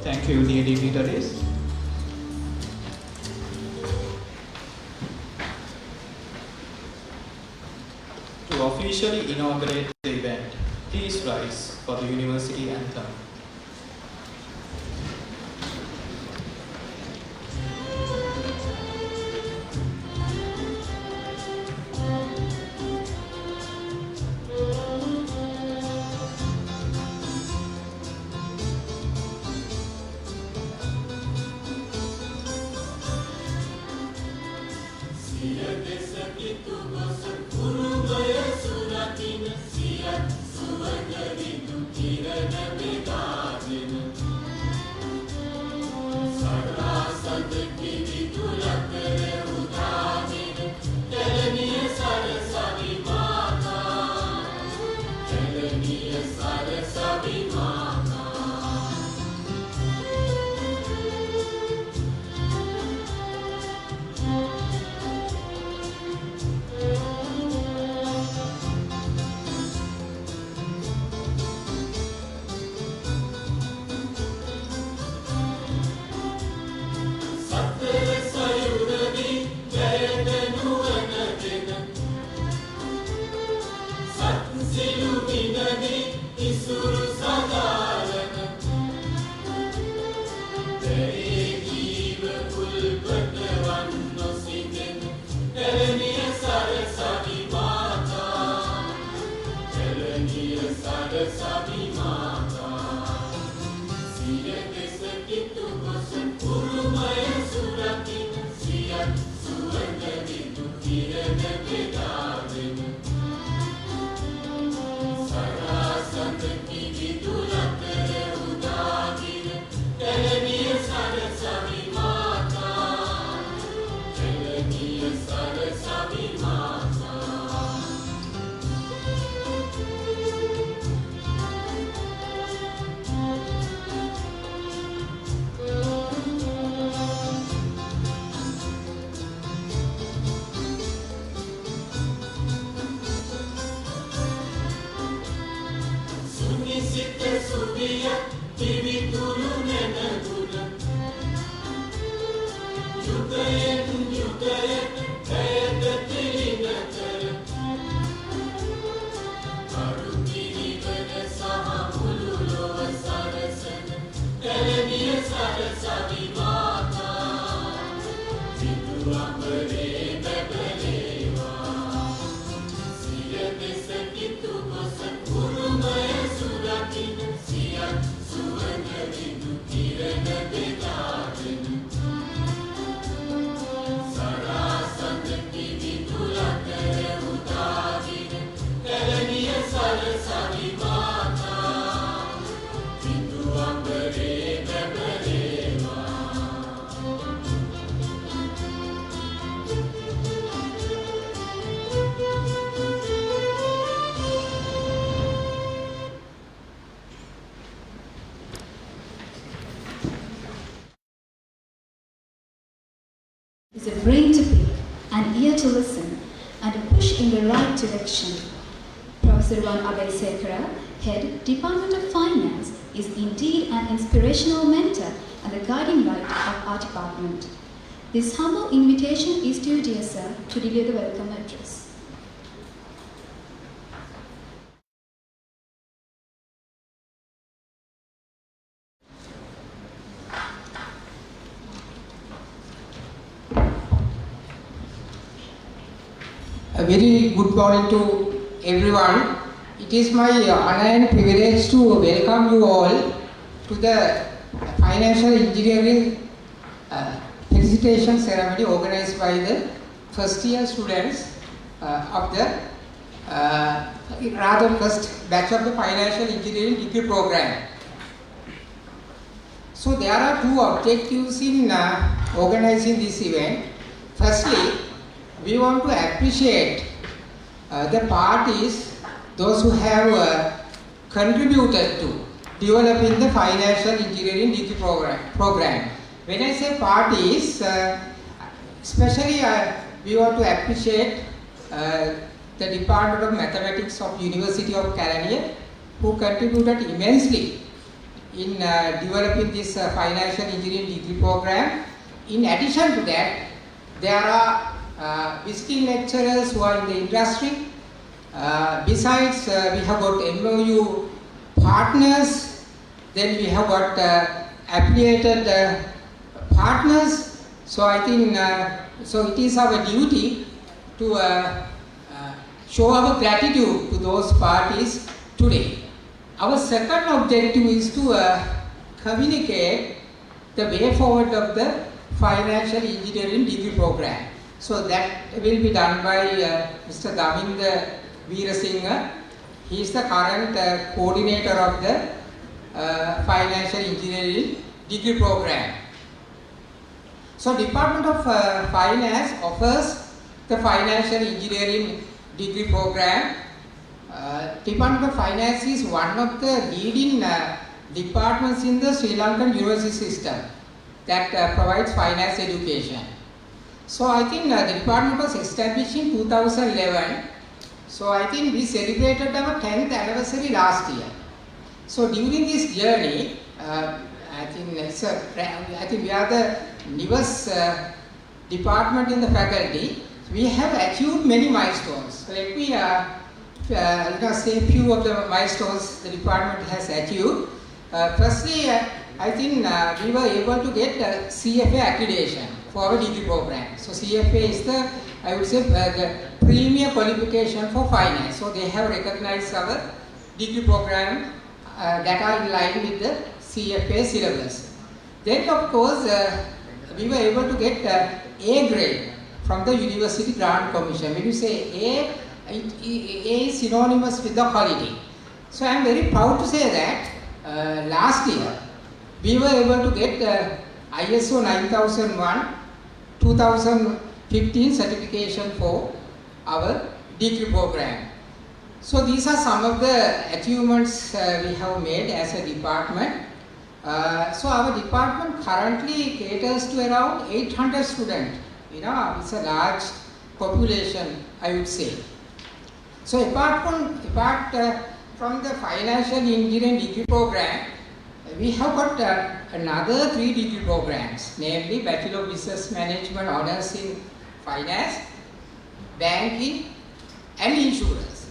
Thank you, dear dignitaries. To officially inaugurate the event, please rise for the University Anthem. Is a brain to pick, an ear to listen, and a push in the right direction. Professor Van Abeysekara, Head, Department of Finance, is indeed an inspirational mentor and the guiding light of our department. This humble invitation is to you, dear sir, to deliver the welcome address. A very good morning to everyone. It is my honor and privilege to welcome you all to the Financial Engineering Felicitation ceremony organized by the first year students of the first batch of the Financial Engineering degree program. So there are two objectives in organizing this event. Firstly, we want to appreciate the parties, those who have contributed to developing the financial engineering degree program. When I say parties, especially we want to appreciate the Department of Mathematics of University of Canada, who contributed immensely in developing this financial engineering degree program. In addition to that, there are visiting lecturers who are in the industry. Besides, we have got MOU partners, then we have got affiliated partners. So I think, so it is our duty to show our gratitude to those parties today. Our second objective is to communicate the way forward of the financial engineering degree program. So that will be done by Mr. Daminda Veerasinghe. He is the current coordinator of the financial engineering degree program. So Department of Finance offers the financial engineering degree program. Department of Finance is one of the leading departments in the Sri Lankan university system that provides finance education. So I think the department was established in 2011. So I think we celebrated our 10th anniversary last year. So during this journey, I think we are the newest department in the faculty. We have achieved many milestones. Let me say a few of the milestones the department has achieved. Firstly, I think we were able to get CFA accreditation for our degree program. So CFA is the, I would say, the premier qualification for finance. So they have recognized our degree program that are in line with the CFA syllabus. Then of course, we were able to get A grade from the University Grant Commission. When you say A, A is synonymous with the quality. So I am very proud to say that last year we were able to get ISO 9001 2015 certification for our degree program. So these are some of the achievements we have made as a department. So our department currently caters to around 800 students. You know, it's a large population, I would say. So apart from the financial engineering degree program, we have got another 3 degree programs, namely Bachelor of Business Management Honours in Finance, Banking and Insurance.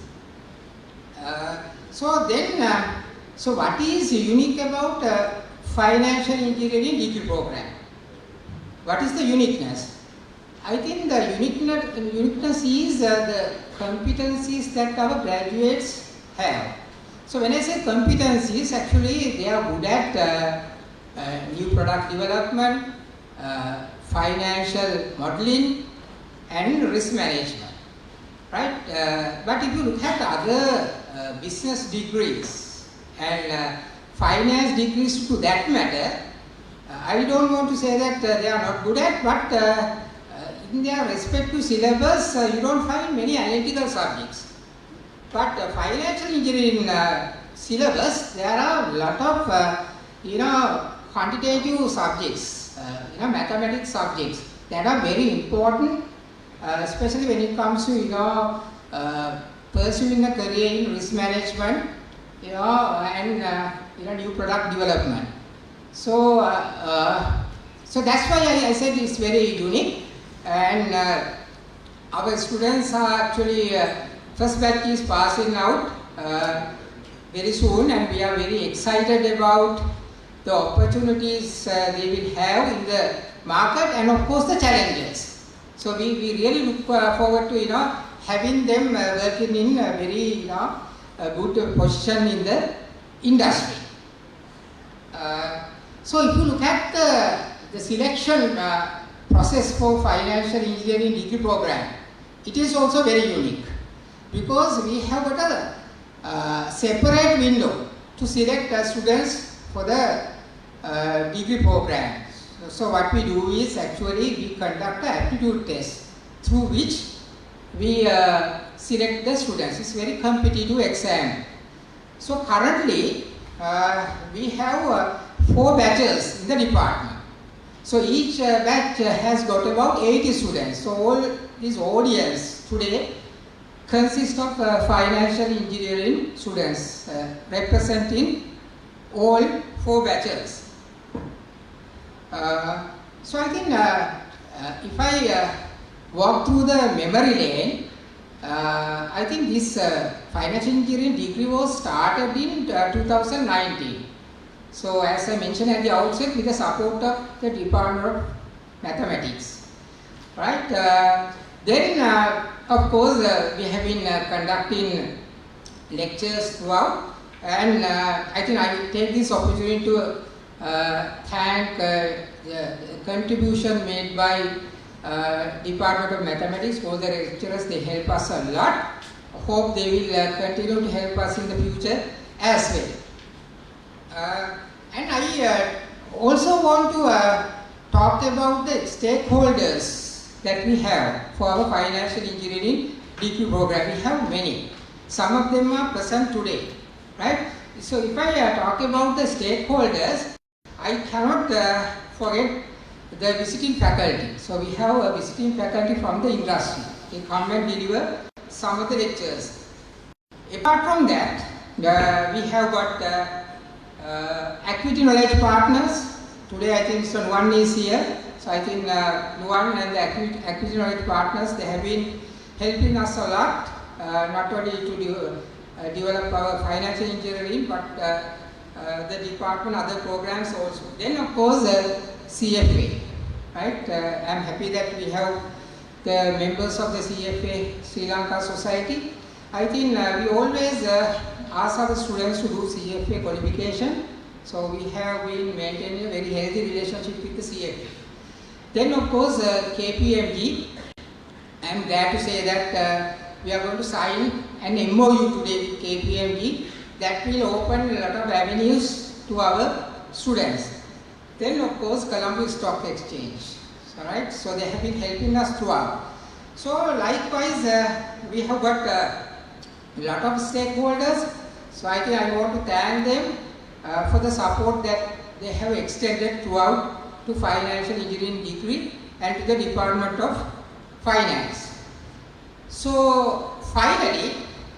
So what is unique about financial engineering degree program? What is the uniqueness? I think the uniqueness is the competencies that our graduates have. So when I say competencies, actually they are good at new product development, financial modeling and risk management, right? But if you look at other business degrees and finance degrees to that matter, I don't want to say that they are not good at, but in their respective syllabus, you don't find many analytical subjects. But financial engineering syllabus, there are a lot of quantitative subjects, mathematics subjects that are very important, especially when it comes to pursuing a career in risk management, and new product development. So that's why I said it's very unique. And our students are actually, first batch is passing out very soon, and we are very excited about the opportunities they will have in the market and of course the challenges. So we really look forward to having them working in a very a good position in the industry. So if you look at the selection process for financial engineering degree program, it is also very unique because we have got a separate window to select students for the degree program. So what we do is actually we conduct an aptitude test through which we select the students. It's a very competitive exam. So currently we have 4 batches in the department. So each batch has got about 80 students. So all this audience today consists of financial engineering students representing all 4 batches. So I think if I walk through the memory lane, I think this financial engineering degree was started in 2019. So as I mentioned at the outset, with the support of the Department of Mathematics, right? Then of course we have been conducting lectures throughout, and I think I will take this opportunity to thank the contribution made by Department of Mathematics. All the lecturers, they help us a lot. Hope they will continue to help us in the future as well. And I also want to talk about the stakeholders that we have for our financial engineering degree program. We have many. Some of them are present today, right? So if I talk about the stakeholders, I cannot forget the visiting faculty. So we have a visiting faculty from the industry. They come and deliver some of the lectures. Apart from that, we have got activity knowledge partners. Today I think Mr. Nuwan is here. So I think Nuwan and the activity knowledge partners, they have been helping us a lot, not only to develop our financial engineering, but the department, other programs also. Then of course CFA, right? I'm happy that we have the members of the CFA Sri Lanka Society. I think we always ask our students to do CFA qualification. So we have been maintaining a very healthy relationship with the CFA. Then of course KPMG, I'm glad to say that we are going to sign an MOU today with KPMG that will open a lot of avenues to our students. Then of course Colombo Stock Exchange, right? So they have been helping us throughout. So likewise we have got a lot of stakeholders. So I think I want to thank them for the support that they have extended throughout to financial engineering degree and to the Department of Finance. So finally,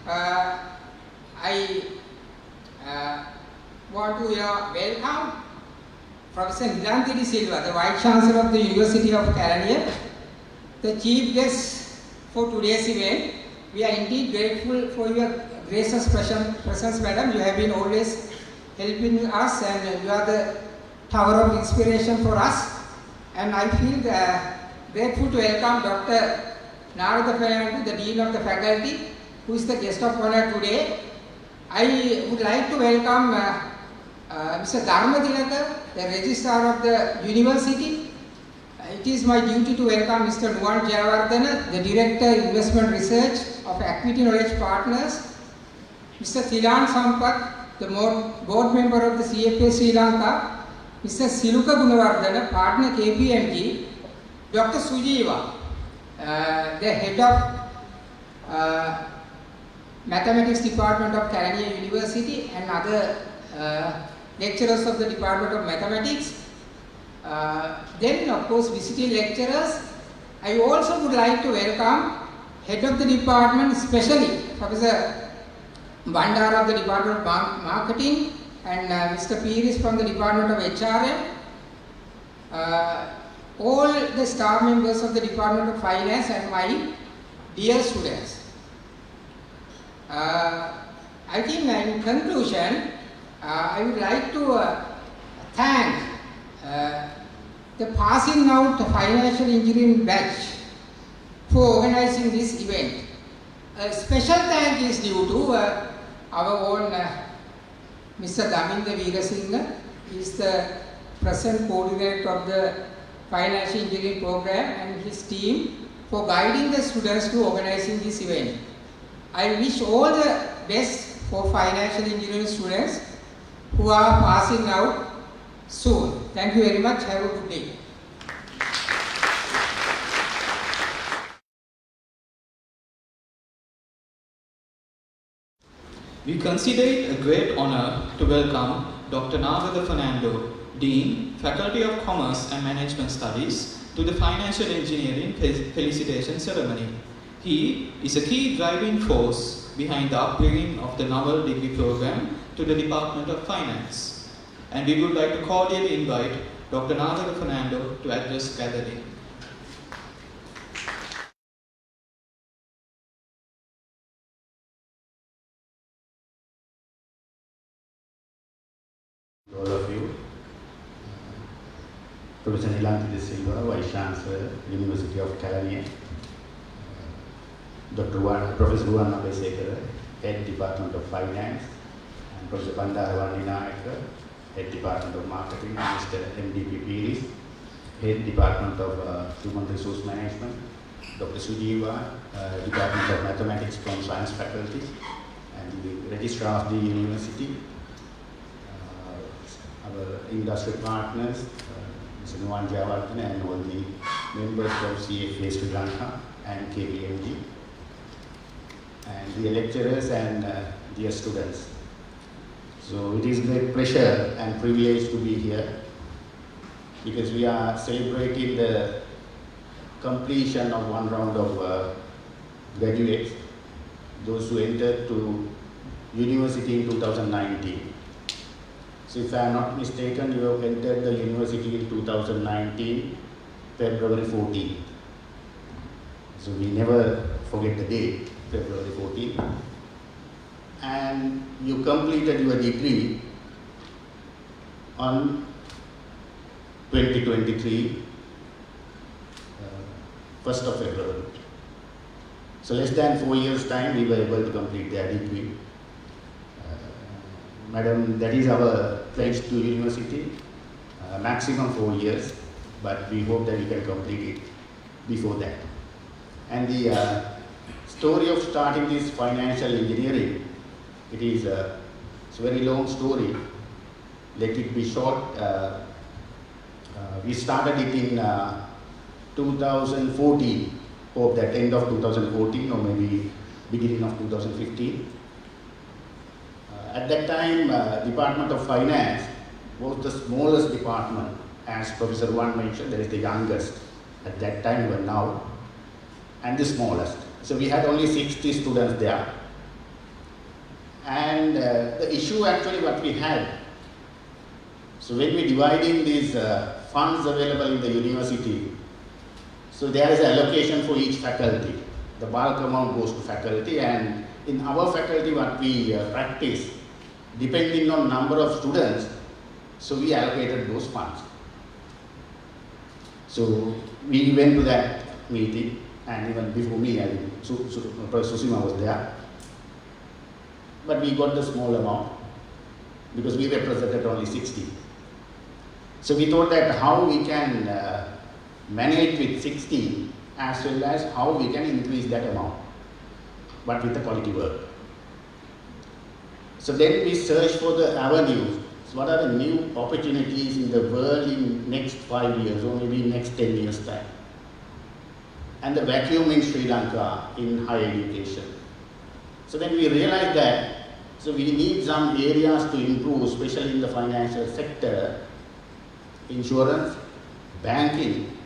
I want to welcome Professor Nilantiri Silva, the Vice Chancellor of the University of Kelaniya, the chief guest for today's event. We are indeed grateful for your gracious presence, madam. You have been always helping us, and you are the tower of inspiration for us. And I feel grateful to welcome Dr. Narada Fernandes, the Dean of the Faculty, who is the guest of honor today. I would like to welcome Mr. Dharma Dinakar, the Registrar of the University. It is my duty to welcome Mr. Nuwan Jayawardena, the Director Investment Research of Activity Knowledge Partners, Mr. Thilan Sampath, the board member of the CFA Sri Lanka, Mr. Siluka Gunawardena, partner KPMG, Dr. Sujiva, the head of Mathematics Department of Kelaniya University, and other lecturers of the Department of Mathematics. Then of course visiting lecturers. I also would like to welcome head of the department, especially Professor Bandara of the Department of Marketing, and Mr. Piris from the Department of HRM, all the staff members of the Department of Finance, and my dear students. I think in conclusion, I would like to thank the passing out financial engineering batch for organizing this event. A special thank is due to our own Mr. Daminda Veerasinghe. He is the present coordinator of the financial engineering program, and his team for guiding the students to organizing this event. I wish all the best for financial engineering students who are passing out soon. Thank you very much. Have a good day. We consider it a great honor to welcome Dr. Narada Fernando, Dean, Faculty of Commerce and Management Studies, to the Financial Engineering Felicitation Ceremony. He is a key driving force behind the upbringing of the novel degree program to the Department of Finance. And we would like to cordially invite Dr. Nagada Fernando to address the gathering. All of you, Professor Nilanthi De Silva, Vice Chancellor, University of California, Professor Ruwan Abesekara, Head Department of Finance, and Professor Bandara Vandinayaka, Head Department of Marketing, and Mr. MDP Piris, Head Department of Human Resource Management, Dr. Sujiva, Department of Mathematics from Science Faculty, and the Registrar of the University, our industry partners, Mr. Nuwan Jayawardena, and all the members of CFA Sri Lanka and KPMG, and the lecturers and dear students. So it is a great pleasure and privilege to be here because we are celebrating the completion of one round of graduates, those who entered to university in 2019. So if I am not mistaken, you have entered the university in 2019, February 14th. So we never forget the date, February 14th. And you completed your degree on 2023, 1st of February. So less than 4 years' time, we were able to complete their degree. Madam, that is our pledge to university, maximum 4 years, but we hope that we can complete it before that. And the story of starting this financial engineering, it's a very long story. Let it be short. We started it in 2014, hope that end of 2014 or maybe beginning of 2015. At that time, Department of Finance was the smallest department. As Professor Wan mentioned, that is the youngest at that time or now, and the smallest. So we had only 60 students there. And the issue actually what we had, so when we dividing these funds available in the university, so there is an allocation for each faculty. The bulk amount goes to faculty, and in our faculty what we practice, depending on number of students, so we allocated those funds. So we went to that meeting, and even before me, Professor Susima was there. But we got the small amount because we represented only 60. So we thought that how we can manage with 60 as well as how we can increase that amount, but with the quality work. So then we searched for the avenues. So what are the new opportunities in the world in next 5 years or maybe next 10 years time? And the vacuum in Sri Lanka in higher education. So then we realized that so we need some areas to improve, especially in the financial sector, insurance, banking,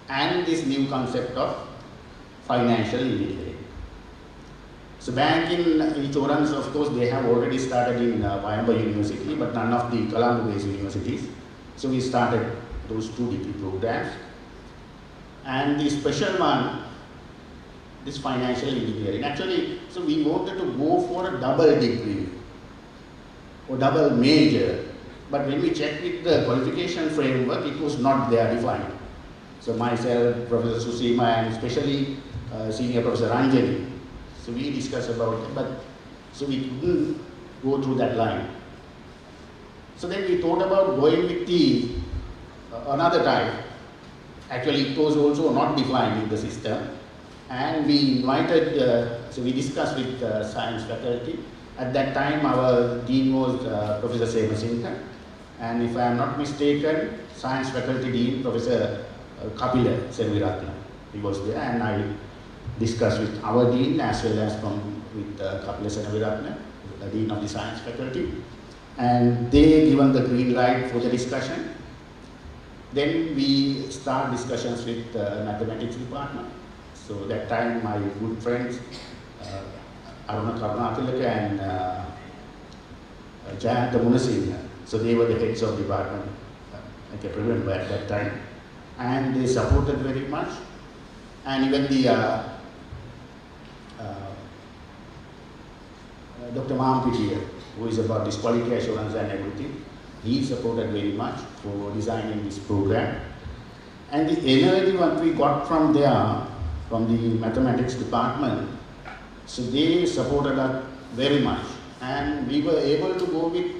and this new concept of financial engineering. So banking, insurance, of course, they have already started in Wayamba University, but none of the Colombo-based universities. So we started those 2 degree programs. And the special one, this financial engineering. Actually, so we wanted to go for a double degree or double major. But when we checked with the qualification framework, it was not there defined. So myself, Professor Susima, and especially Senior Professor Anjali, so we discussed about it, but so we couldn't go through that line. So then we thought about going with the another type. Actually, it was also not defined in the system. And we invited, so we discussed with science faculty. At that time, our dean was Professor Semasinghe. And if I am not mistaken, science faculty dean, Professor Kapila Selviratna, he was there. And I discussed with our dean as well as with Kapila Selviratna, the dean of the science faculty. And they given the green light for the discussion. Then we start discussions with mathematics department. So that time my good friends Aruna Karunatillaka and Jayanta Munasinghe, So they were the heads of department, I can remember at that time. And they supported very much. And even the Dr. Mahampitiya, who is about this quality assurance and everything, he supported very much for designing this program. And the energy what we got from there, from the mathematics department, so they supported us very much. And we were able to go with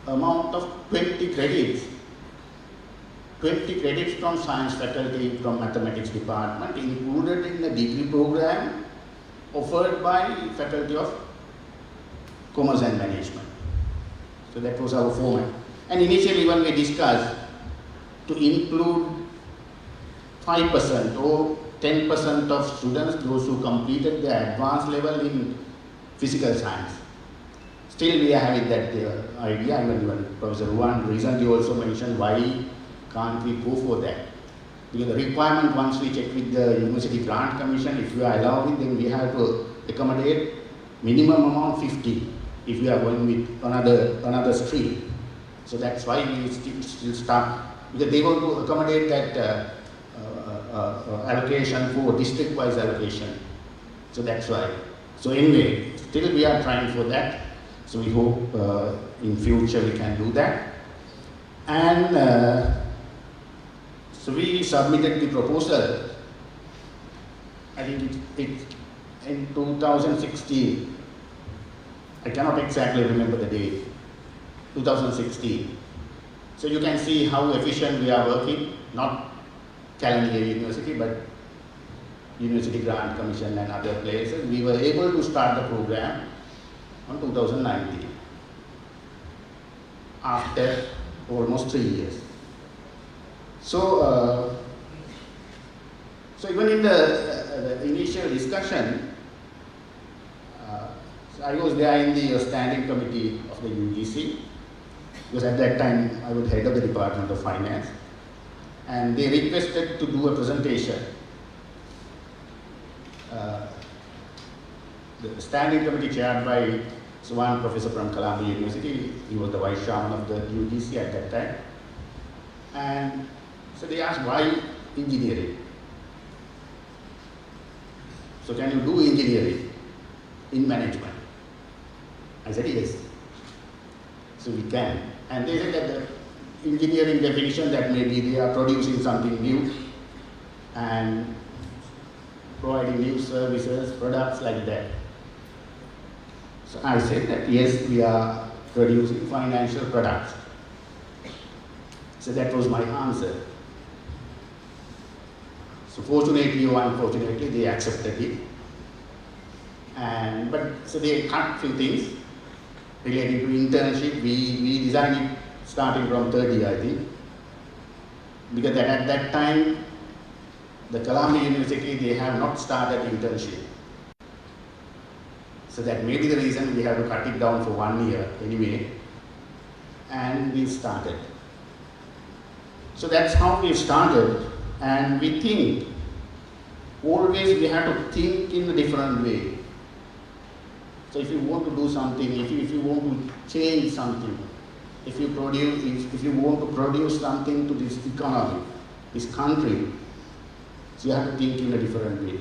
amount of 20 credits. 20 credits from science faculty, from mathematics department, included in the degree program offered by faculty of commerce and management. So that was our format. And initially when we discussed to include 5% or 10% of students, those who completed the advanced level in physical science. Still we are having that idea. Even Professor Ruan recently also mentioned why can't we go for that? Because the requirement, once we check with the University Grant Commission, if we are allowing, then we have to accommodate minimum amount 50 if we are going with another stream. So that's why we still start, because they want to accommodate that allocation for district-wise allocation. So that's why. So anyway, still we are trying for that. So we hope in future we can do that. And so we submitted the proposal, I think it in 2016. I cannot exactly remember the date, 2016. So you can see how efficient we are working, not calendar year university, but University Grant Commission and other places. We were able to start the program on 2019, after almost 3 years. So, so even in the initial discussion, so I was there in the standing committee of the UGC, because at that time I was head of the Department of Finance, and they requested to do a presentation. The standing committee chaired by one professor from Columbia University, he was the vice chairman of the UGC at that time. And so they asked, why engineering? So can you do engineering in management? I said yes. So we can. And they said that the engineering definition that maybe they are producing something new and providing new services, products like that. So I said that yes, we are producing financial products. So that was my answer. So fortunately or unfortunately, they accepted it. And but so they cut few things relating to internship. We designed it starting from third year, I think, because at that time, the Columbia University, they have not started internship. So that may be the reason we have to cut it down for 1 year anyway. And we started. So that's how we started. And we think, always we have to think in a different way. So if you want to do something, if you want to change something, if you want to produce something to this economy, this country, so you have to think in a different way.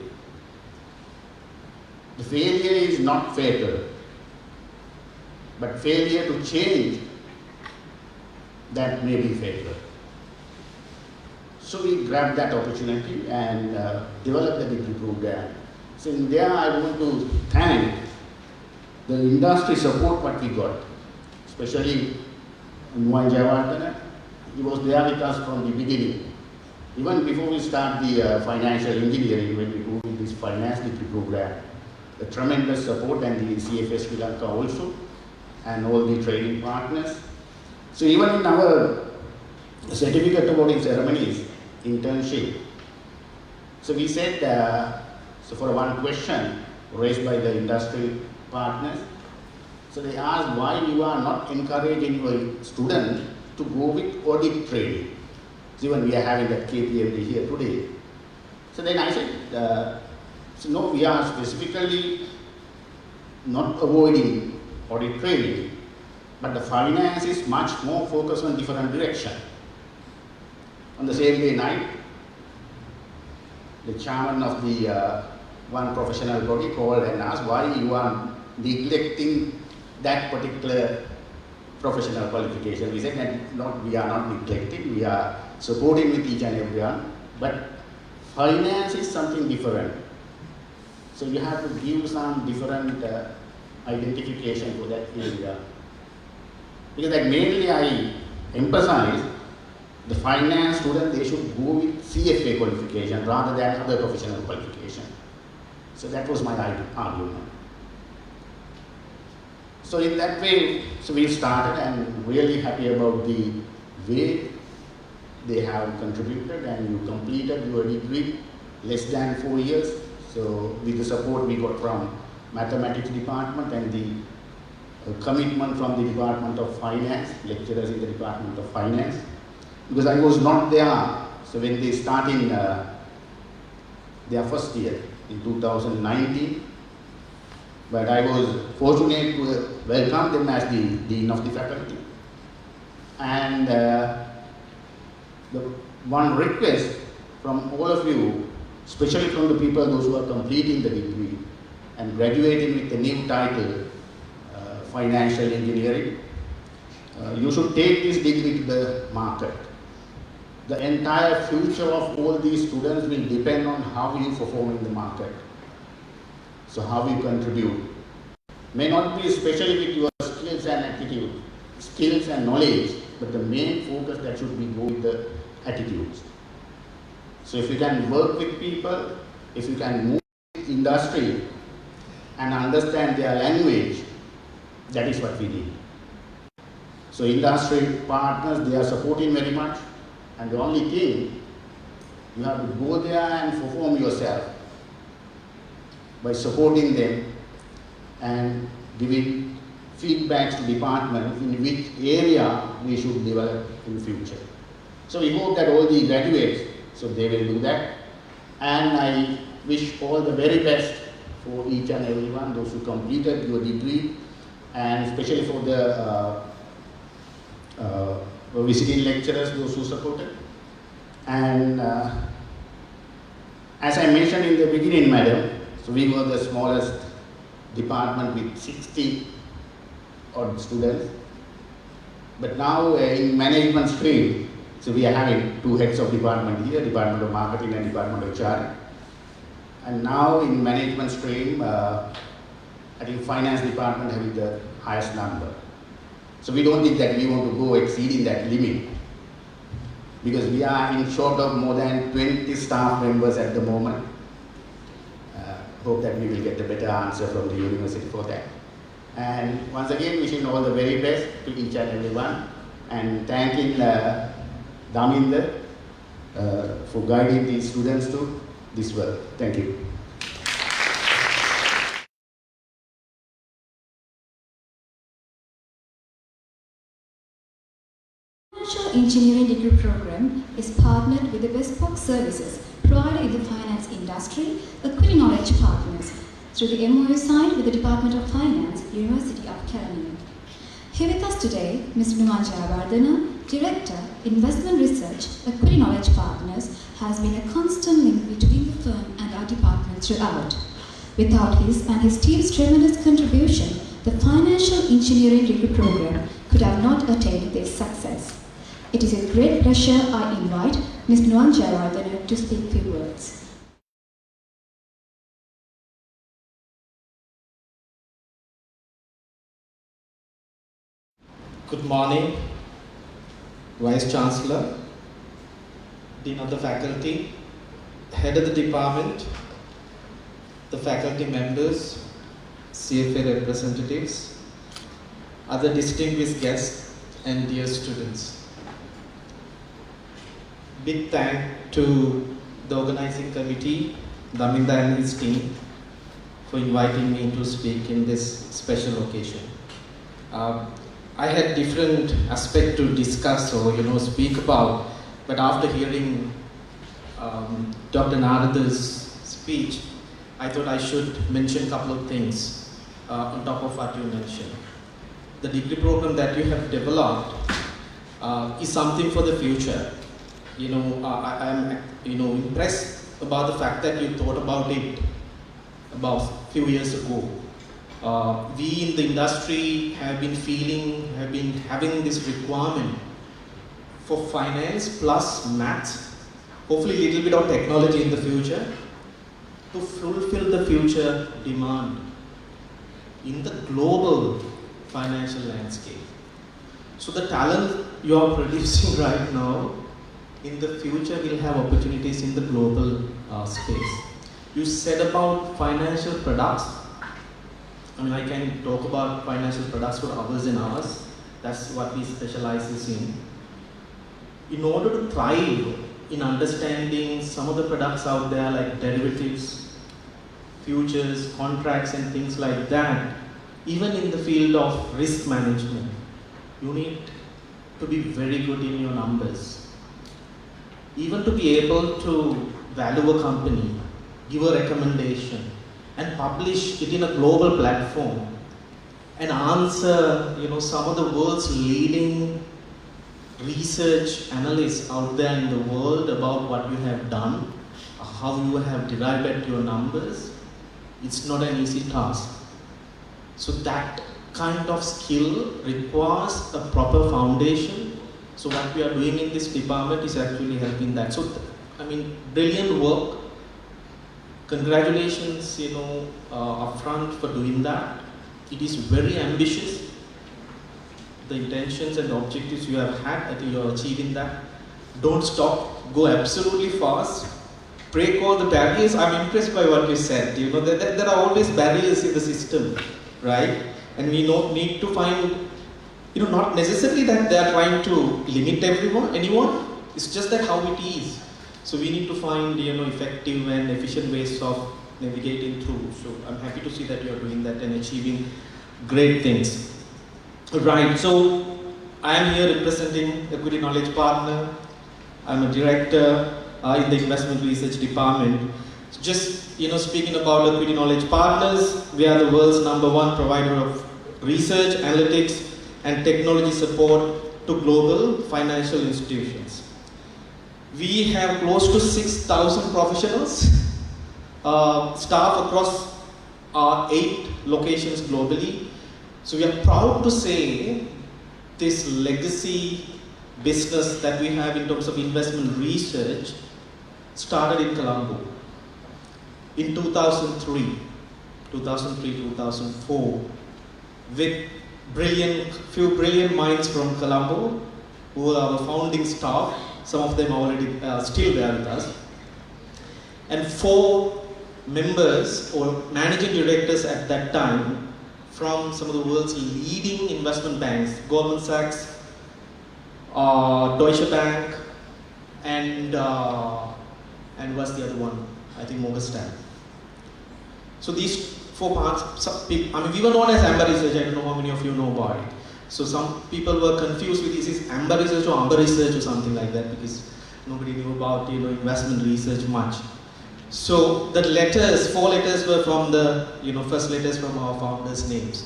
The failure is not fatal, but failure to change, that may be fatal. So we grabbed that opportunity and developed the degree program. So in there I want to thank the industry support what we got, especially Nuwan Jayawardena. He was there with us from the beginning. Even before we start the financial engineering, when we do this finance degree program, the tremendous support, and the CFS Sri Lanka also, and all the training partners. So even in our certificate awarding ceremonies, internship, so we said, so for one question raised by the industry partners, so they asked why you are not encouraging your students to go with audit training. So even we are having that KPMG here today. So then I said, so no, we are specifically not avoiding audit training, but the finance is much more focused on different direction. On the same day night, the chairman of the one professional body called and asked why you are neglecting that particular professional qualification. We said that we are not neglecting, we are supporting with each and everyone, but finance is something different. So you have to give some different identification for that area. Because that mainly I emphasize the finance student, they should go with CFA qualification rather than other professional qualification. So that was my argument. So in that way, so we started and really happy about the way they have contributed, and you completed your degree less than 4 years. So with the support we got from mathematics department and the commitment from the Department of Finance, lecturers in the Department of Finance. Because I was not there, so when they started their first year in 2019, but I was fortunate to welcome them as the Dean of the Faculty. And the one request from all of you, especially from the people, those who are completing the degree and graduating with the new title, Financial Engineering, you should take this degree to the market. The entire future of all these students will depend on how you perform in the market. So how you contribute. May not be especially with your skills and attitude, skills and knowledge, but the main focus that should be go with the attitudes. So if you can work with people, if you can move with industry and understand their language, that is what we need. So industry partners, they are supporting very much, and the only thing, you have to go there and perform yourself by supporting them and giving feedbacks to department in which area we should develop in future. So we hope that all the graduates, so they will do that. And I wish all the very best for each and everyone, those who completed your degree, and especially for the visiting lecturers, those who supported. And as I mentioned in the beginning, madam, so we were the smallest department with 60 odd students. But now in management stream, so we are having 2 heads of department here, Department of Marketing and Department of HR. And now in management stream, I think finance department having the highest number. So we don't think that we want to go exceeding that limit, because we are in short of more than 20 staff members at the moment. Hope that we will get a better answer from the university for that. And once again, wishing all the very best to each and everyone, and thanking Daminda for guiding these students to this work. Thank you. Financial Engineering degree program is partnered with the bespoke services provided in the finance industry, Equity Knowledge Partners, through the MOU signed with the Department of Finance, University of Kelaniya. Here with us today, Ms. Numan Jayawardena, Director, Investment Research, Equity Knowledge Partners, has been a constant link between the firm and our department throughout. Without his and his team's tremendous contribution, the Financial Engineering degree program could have not attained this success. It is a great pleasure I invite Ms. Numan Jayawardena to speak a few words. Good morning, Vice Chancellor, Dean of the Faculty, Head of the Department, the faculty members, CFA representatives, other distinguished guests, and dear students. Big thank to the organizing committee, Daminda and his team, for inviting me to speak in this special occasion. I had different aspects to discuss or speak about, but after hearing Dr. Narada's speech, I thought I should mention a couple of things on top of what you mentioned. the degree program that you have developed is something for the future. I'm impressed about the fact that you thought about it about a few years ago. We in the industry have been having this requirement for finance plus maths, hopefully a little bit of technology in the future, to fulfill the future demand in the global financial landscape. So the talent you are producing right now, in the future will have opportunities in the global space. You said about financial products. I mean, I can talk about financial products for hours and hours. That's what we specialize in. In order to thrive in understanding some of the products out there like derivatives, futures, contracts and things like that, even in the field of risk management, you need to be very good in your numbers. Even to be able to value a company, give a recommendation, and publish it in a global platform, and answer some of the world's leading research analysts out there in the world about what you have done, how you have derived your numbers. It's not an easy task. So that kind of skill requires a proper foundation. So what we are doing in this department is actually helping that. So, brilliant work. Congratulations, upfront for doing that. It is very ambitious. The intentions and objectives you have had, I think you are achieving that. Don't stop. Go absolutely fast. Break all the barriers. I'm impressed by what you said. There are always barriers in the system, right? And we need to find, not necessarily that they are trying to limit anyone. It's just that how it is. So we need to find, effective and efficient ways of navigating through. So I'm happy to see that you are doing that and achieving great things. Right. So I am here representing Equity Knowledge Partner. I'm a director in the Investment Research Department. So just speaking about Equity Knowledge Partners, we are the world's #1 provider of research, analytics, and technology support to global financial institutions. We have close to 6,000 professionals, staff across our 8 locations globally. So we are proud to say this legacy business that we have in terms of investment research started in Colombo in 2003, 2004, with few brilliant minds from Colombo who are our founding staff. Some of them are already still there with us, and 4 members or managing directors at that time from some of the world's leading investment banks, Goldman Sachs, Deutsche Bank, and what's the other one? I think Morgan Stanley. So these 4 parts, we were known as Amber Research. I don't know how many of you know about it. So some people were confused with this is Amber Research or Amber Research or something like that, because nobody knew about investment research much. So the 4 letters were from the first letters from our founders' names.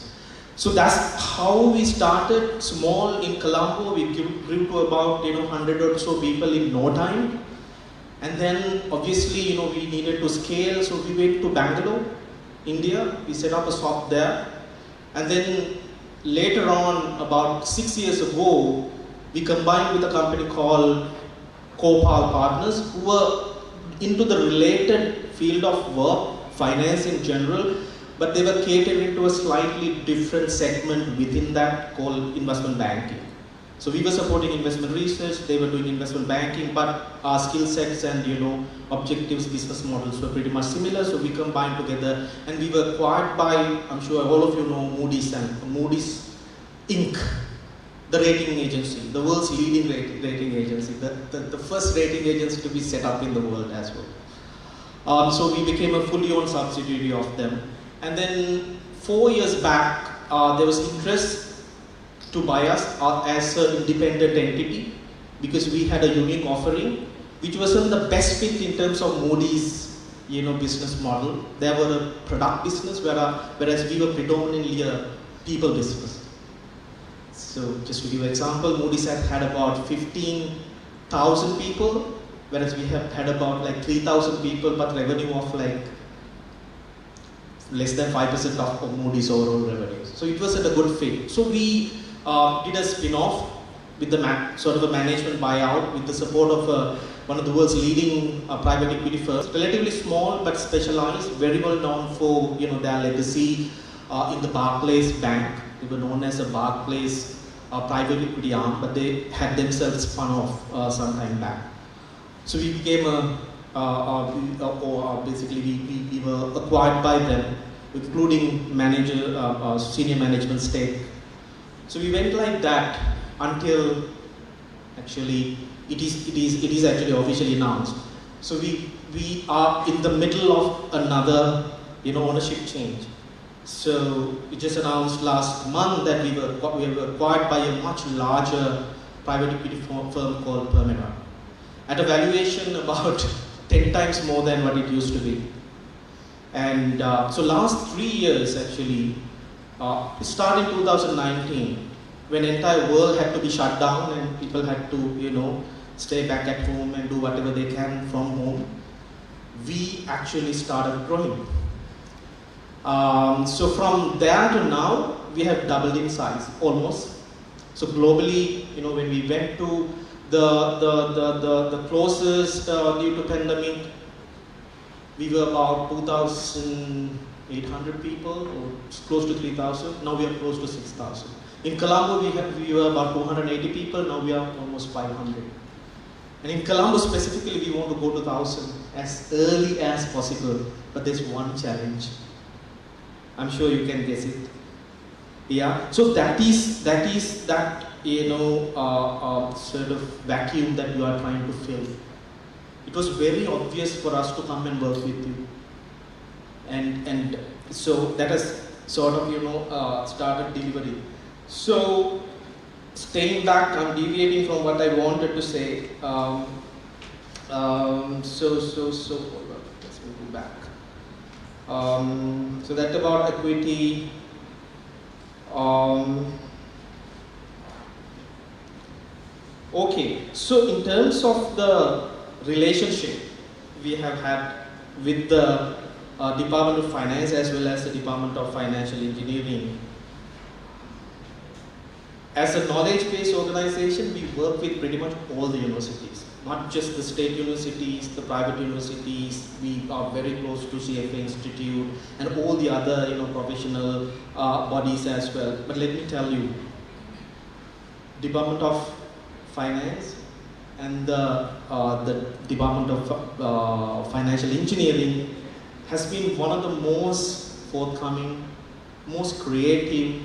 So that's how we started, small in Colombo. We grew to about 100 or so people in no time. And then obviously we needed to scale, so we went to Bangalore, India. We set up a shop there, and then later on, about 6 years ago, we combined with a company called Copal Partners, who were into the related field of work, finance in general, but they were catering to a slightly different segment within that called investment banking. So we were supporting investment research, they were doing investment banking, but our skill sets and objectives, business models were pretty much similar. So we combined together, and we were acquired by, I'm sure all of you know, Moody's Inc., the rating agency, the world's leading rating agency, the first rating agency to be set up in the world as well. So we became a fully owned subsidiary of them. And then 4 years back, there was interest to buy us as an independent entity, because we had a unique offering, which wasn't the best fit in terms of Moody's business model. They were a product business, whereas we were predominantly a people business. So just to give an example, Moody's had about 15,000 people, whereas we have had about like 3,000 people, but revenue of like less than 5% of Moody's overall revenues. So it was at a good fit. So we did a spin-off with the sort of a management buyout with the support of one of the world's leading private equity firms. Relatively small but specialized, very well known for their legacy in the Barclays Bank. They were known as a Barclays private equity arm, but they had themselves spun off some time back. So we became basically we were acquired by them, including senior management stake. So we went like that until actually it is actually officially announced. So we are in the middle of another ownership change. So we just announced last month that we were acquired by a much larger private equity firm called Permira at a valuation about 10 times more than what it used to be. And so last 3 years actually, it started in 2019 when the entire world had to be shut down and people had to stay back at home and do whatever they can from home. We actually started growing. So from there to now, we have doubled in size, almost. So globally, when we went to the closest due to pandemic, we were about 2,800 people, or close to 3,000. Now we are close to 6,000. In Colombo, we were about 280 people. Now we are almost 500. And in Colombo specifically, we want to go to 1,000 as early as possible. But there's one challenge. I'm sure you can guess it. Yeah. So that is that sort of vacuum that you are trying to fill. It was very obvious for us to come and work with you, and so that has sort of started delivery. So staying back, I'm deviating from what I wanted to say. So hold on, let's move back. So that about equity. Okay, so in terms of the relationship we have had with the Department of Finance as well as the Department of Financial Engineering. As a knowledge-based organization, we work with pretty much all the universities, not just the state universities, the private universities. We are very close to CFA Institute and all the other professional bodies as well. But let me tell you, Department of Finance and the Department of Financial Engineering has been one of the most forthcoming, most creative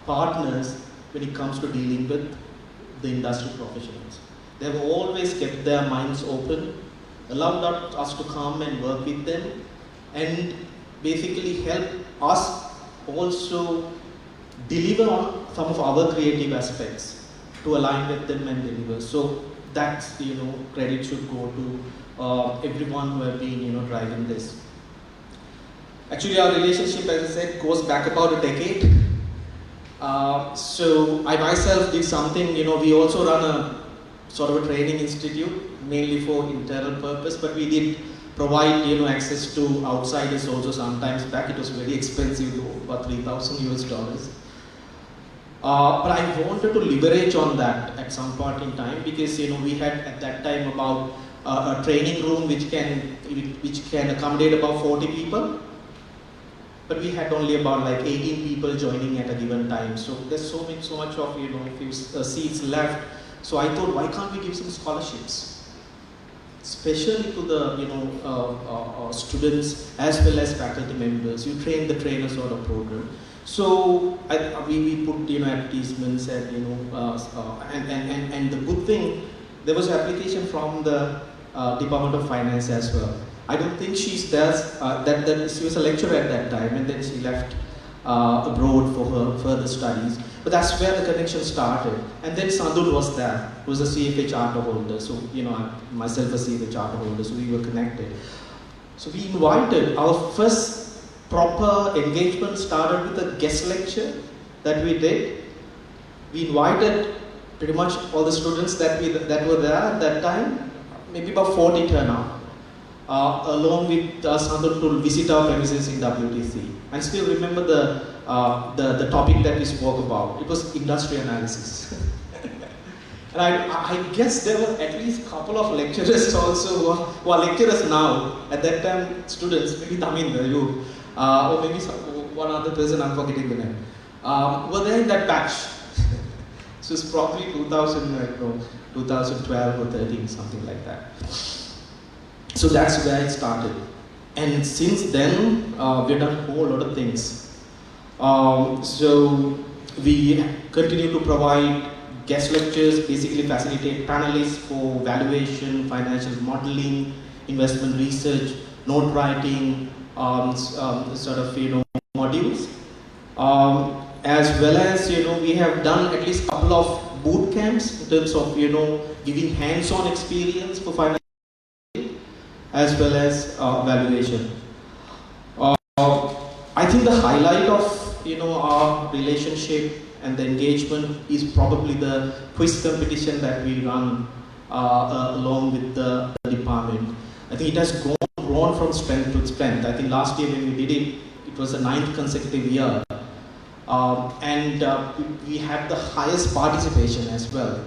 partners when it comes to dealing with the industry professionals. They have always kept their minds open, allowed us to come and work with them, and basically help us also deliver on some of our creative aspects to align with them and deliver. So that's, credit should go to everyone who have been, driving this. Actually, our relationship, as I said, goes back about a decade. So I myself did something, we also run a sort of a training institute, mainly for internal purpose, but we did provide, access to outsiders also sometimes back. It was very expensive though, about $3,000 US. But I wanted to leverage on that at some point in time because, we had at that time about a training room which can accommodate about 40 people. But we had only about like 18 people joining at a given time. So there's so much of few seats left. So I thought, why can't we give some scholarships, especially to the students as well as faculty members. You train the trainer sort of program. So we put advertisements and and the good thing, there was an application from the Department of Finance as well. I don't think she's there. She was a lecturer at that time, and then she left abroad for her further studies. But that's where the connection started. And then Sandul was there, who was a CFA charter holder. So I myself a CFA charter holder, so we were connected. So we invited. Our first proper engagement started with a guest lecture that we did we invited pretty much all the students that were there at that time, maybe about 40 turnout, along with Sandhu to visit our premises in WTC. And still remember the topic that we spoke about. It was industry analysis. And I guess there were at least a couple of lecturers also who are lecturers now. At that time, students, maybe Taminder, you, or maybe one other person, I'm forgetting the name, were there in that batch. So it's probably 2012 or 13, something like that. So that's where it started. And since then, we've done a whole lot of things. So we continue to provide guest lectures, basically facilitate panelists for valuation, financial modeling, investment research, note writing, modules. As well as, we have done at least a couple of boot camps in terms of, giving hands-on experience for finance, as well as valuation. I think the highlight of, our relationship and the engagement is probably the quiz competition that we run along with the department. I think it has grown from strength to strength. I think last year when we did it, it was the 9th consecutive year. We had the highest participation as well,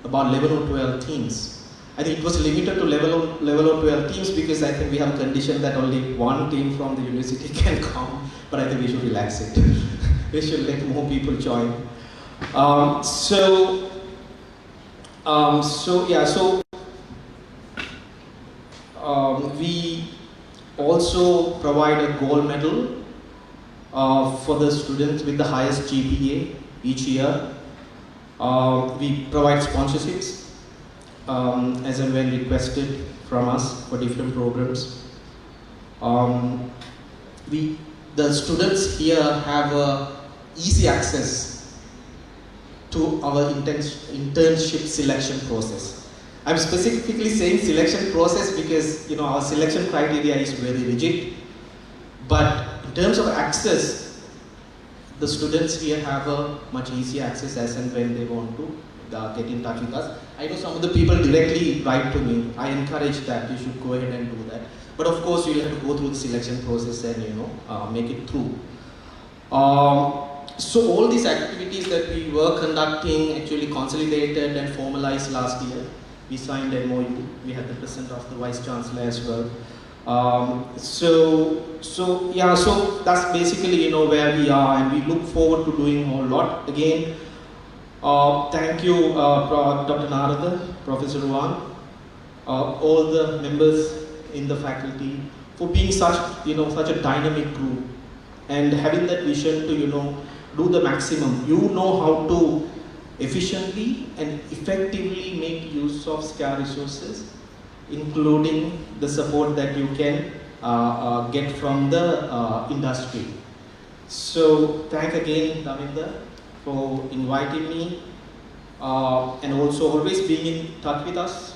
about 11 or 12 teams. I think it was limited to level of 12 teams because I think we have a condition that only one team from the university can come, but I think we should relax it. We should let more people join. We also provide a gold medal for the students with the highest GPA each year. We provide sponsorships as and when requested from us for different programs. The students here have easy access to our internship selection process. I'm specifically saying selection process because our selection criteria is very rigid. But in terms of access, the students here have a much easier access as and when they want to get in touch with us. I know some of the people directly write to me. I encourage that. You should go ahead and do that. But of course, you'll have to go through the selection process and make it through. So all these activities that we were conducting actually consolidated and formalized last year. We signed MOU. We had the presence of the Vice Chancellor as well. So that's basically where we are, and we look forward to doing a whole lot. Again, thank you, Dr. Narada, Professor Ruan, all the members in the faculty for being such a dynamic group and having that vision to do the maximum. You know how to efficiently and effectively make use of scarce resources, including the support that you can get from the industry. So thank again, Davinder, for inviting me and also always being in touch with us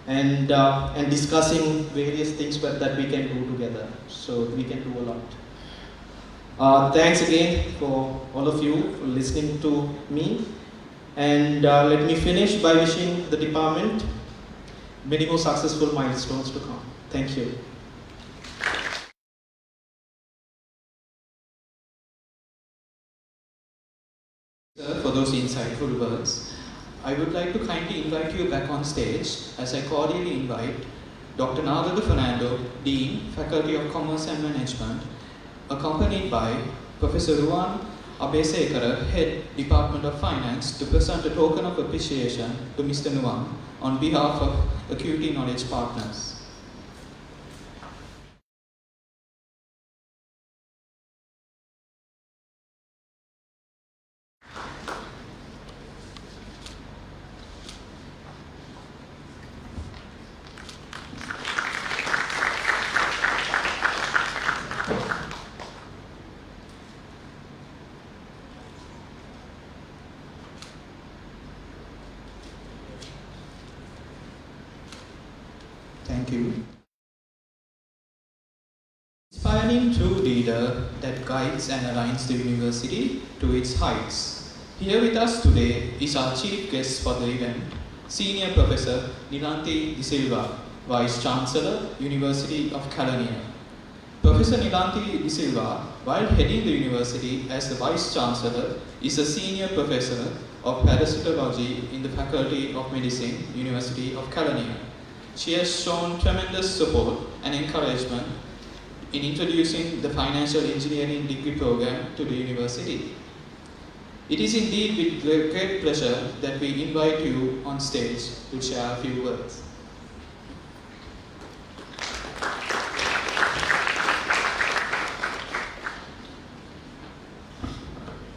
and discussing various things that we can do together. So we can do a lot. Thanks again for all of you for listening to me. And let me finish by wishing the department many more successful milestones to come. Thank you. Sir, for those insightful words. I would like to kindly invite you back on stage as I cordially invite Dr. Narada Fernando, Dean, Faculty of Commerce and Management, accompanied by Professor Ruan Abesekara, Head, Department of Finance, to present a token of appreciation to Mr. Nuwan on behalf of Acuity Knowledge Partners. Thank you. Inspiring true leader that guides and aligns the university to its heights. Here with us today is our chief guest for the event, Senior Professor Nilanthi De Silva, Vice Chancellor, University of California. Professor Nilanthi De Silva, while heading the university as the Vice Chancellor, is a Senior Professor of Parasitology in the Faculty of Medicine, University of California. She has shown tremendous support and encouragement in introducing the financial engineering degree program to the university. It is indeed with great pleasure that we invite you on stage to share a few words.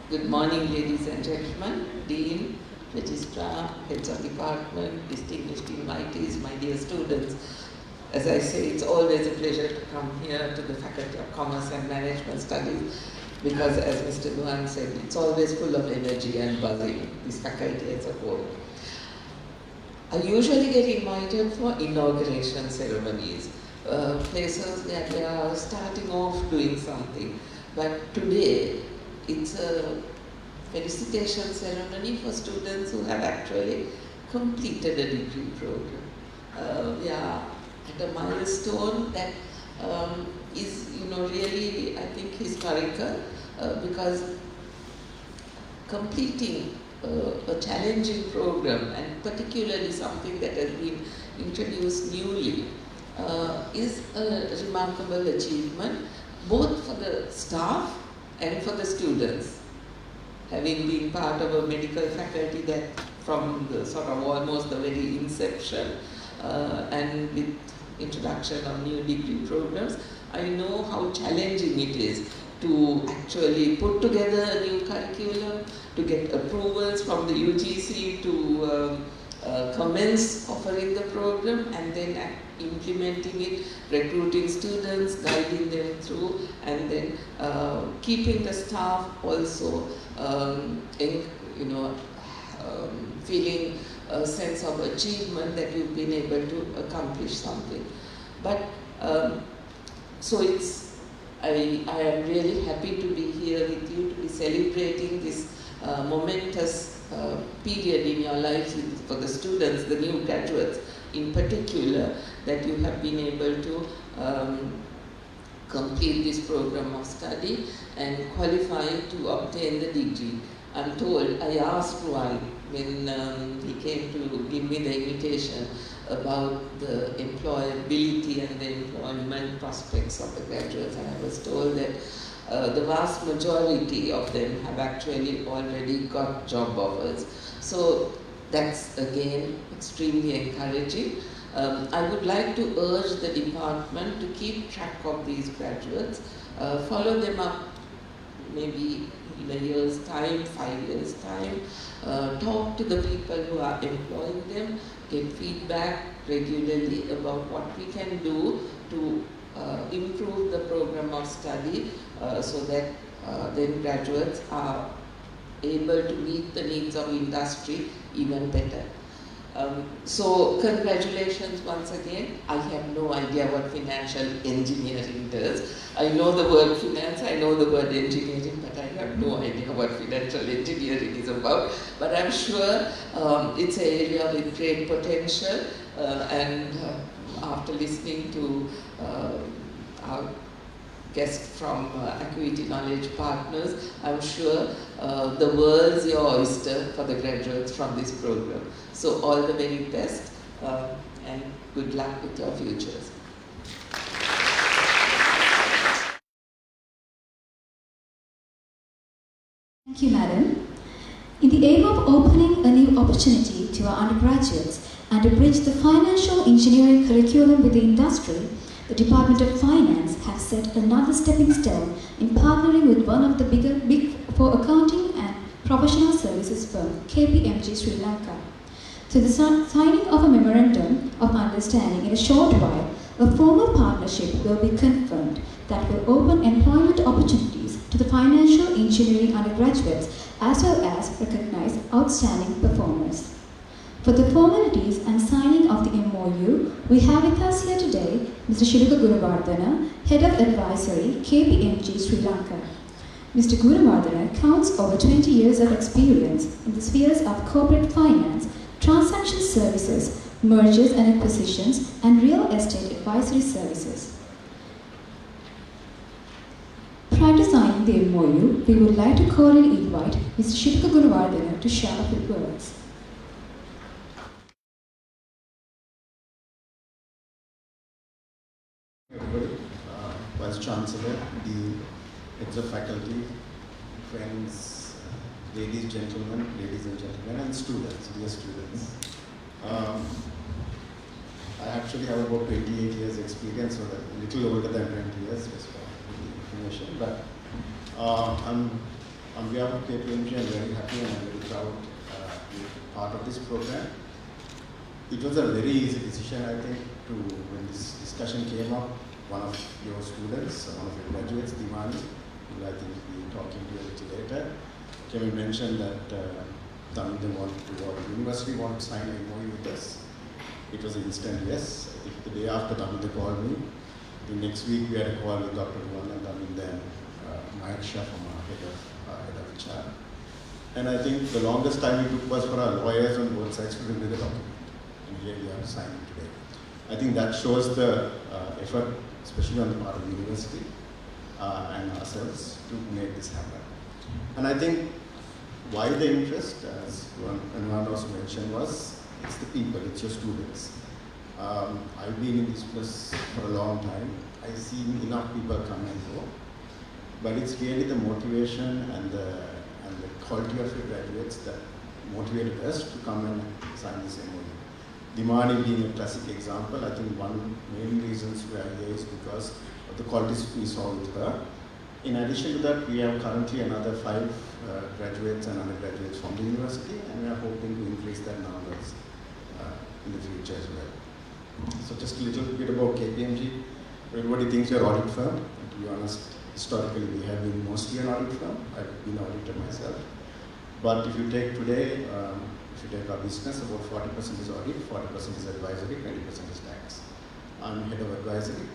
Good morning, ladies and gentlemen, Dean, Registrar, Heads of Department, distinguished invitees, my dear students. As I say, it's always a pleasure to come here to the Faculty of Commerce and Management Studies because, as Mr. Luan said, it's always full of energy and buzzing, this faculty as a whole. I usually get invited for inauguration ceremonies, places where they are starting off doing something. But today, it's a felicitation ceremony for students who have actually completed a degree program. We are at a milestone that is, really, I think, historical because completing a challenging program, and particularly something that has been introduced newly, is a remarkable achievement, both for the staff and for the students. Having been part of a medical faculty that from the sort of almost the very inception and with introduction of new degree programs, I know how challenging it is to actually put together a new curriculum, to get approvals from the UGC to commence offering the program, and then implementing it, recruiting students, guiding them through, and then keeping the staff also feeling a sense of achievement that you've been able to accomplish something. But so I am really happy to be here with you, to be celebrating this momentous period in your lives for the students, the new graduates in particular, that you have been able to complete this program of study and qualify to obtain the degree. I'm told, I asked Ruan when he came to give me the invitation about the employability and the employment prospects of the graduates, and I was told that the vast majority of them have actually already got job offers. So that's again extremely encouraging. I would like to urge the department to keep track of these graduates, follow them up maybe in a year's time, 5 years' time, talk to the people who are employing them, get feedback regularly about what we can do to improve the program of study so that then graduates are able to meet the needs of industry even better. So congratulations once again. I have no idea what financial engineering does. I know the word finance, I know the word engineering, but I have no idea what financial engineering is about. But I'm sure it's an area with great potential, and after listening to our guest from Acuity Knowledge Partners, I'm sure the world's your oyster for the graduates from this program. So all the very best and good luck with your futures. Thank you, Madam. In the aim of opening a new opportunity to our undergraduates and to bridge the financial engineering curriculum with the industry, the Department of Finance has set another stepping stone in partnering with one of the Big Four accounting and professional services firm, KPMG Sri Lanka. Through the signing of a memorandum of understanding in a short while, a formal partnership will be confirmed that will open employment opportunities to the financial engineering undergraduates as well as recognize outstanding performers. For the formalities and signing of the MOU, we have with us here today Mr. Shiluka Gunawardana, Head of Advisory, KPMG Sri Lanka. Mr. Gunawardana counts over 20 years of experience in the spheres of corporate finance, transaction services, mergers and acquisitions, and real estate advisory services. Prior to signing the MOU, we would like to cordially invite Mr. Shilpa Gunawardana to share a few words. Everybody, Vice Chancellor, the heads of faculty, friends, ladies and gentlemen, and students, dear students. I actually have about 28 years experience, or a little older than 20 years, just for the information. But on behalf of KPMG, I'm very happy and I'm very proud to be part of this program. It was a very easy decision, I think, when this discussion came up. One of your students, one of your graduates, Dimani, who I think we'll be talking to a little later, came and mentioned that Tamil wanted to, or the university wanted to sign a MOU with us. It was an instant yes. I think the day after Tamil called me, the next week we had a call with Dr. Ruwan and Tamil, then Mike Shah from our head of HR. And I think the longest time it took was for our lawyers on both sides to review the document. And here we have to sign it today. I think that shows the effort, especially on the part of the university and ourselves, to make this happen. And I think why the interest, as Anwar also mentioned, was it's the people, it's your students. I've been in this place for a long time. I've seen enough people come and go, but it's really the motivation and the quality of your graduates that motivated us to come and sign this MOU. Dimani being a classic example, I think one main reasons we are here is because of the qualities we saw with her. In addition to that, we have currently another 5 graduates and undergraduates from the university, and we are hoping to increase that numbers in the future as well. So just a little bit about KPMG. Everybody thinks we are audit firm. And to be honest, historically we have been mostly an audit firm. I've been an auditor myself. But if you take today, if you take our business, about 40% is audit, 40% is advisory, 20% is tax. I'm head of advisory,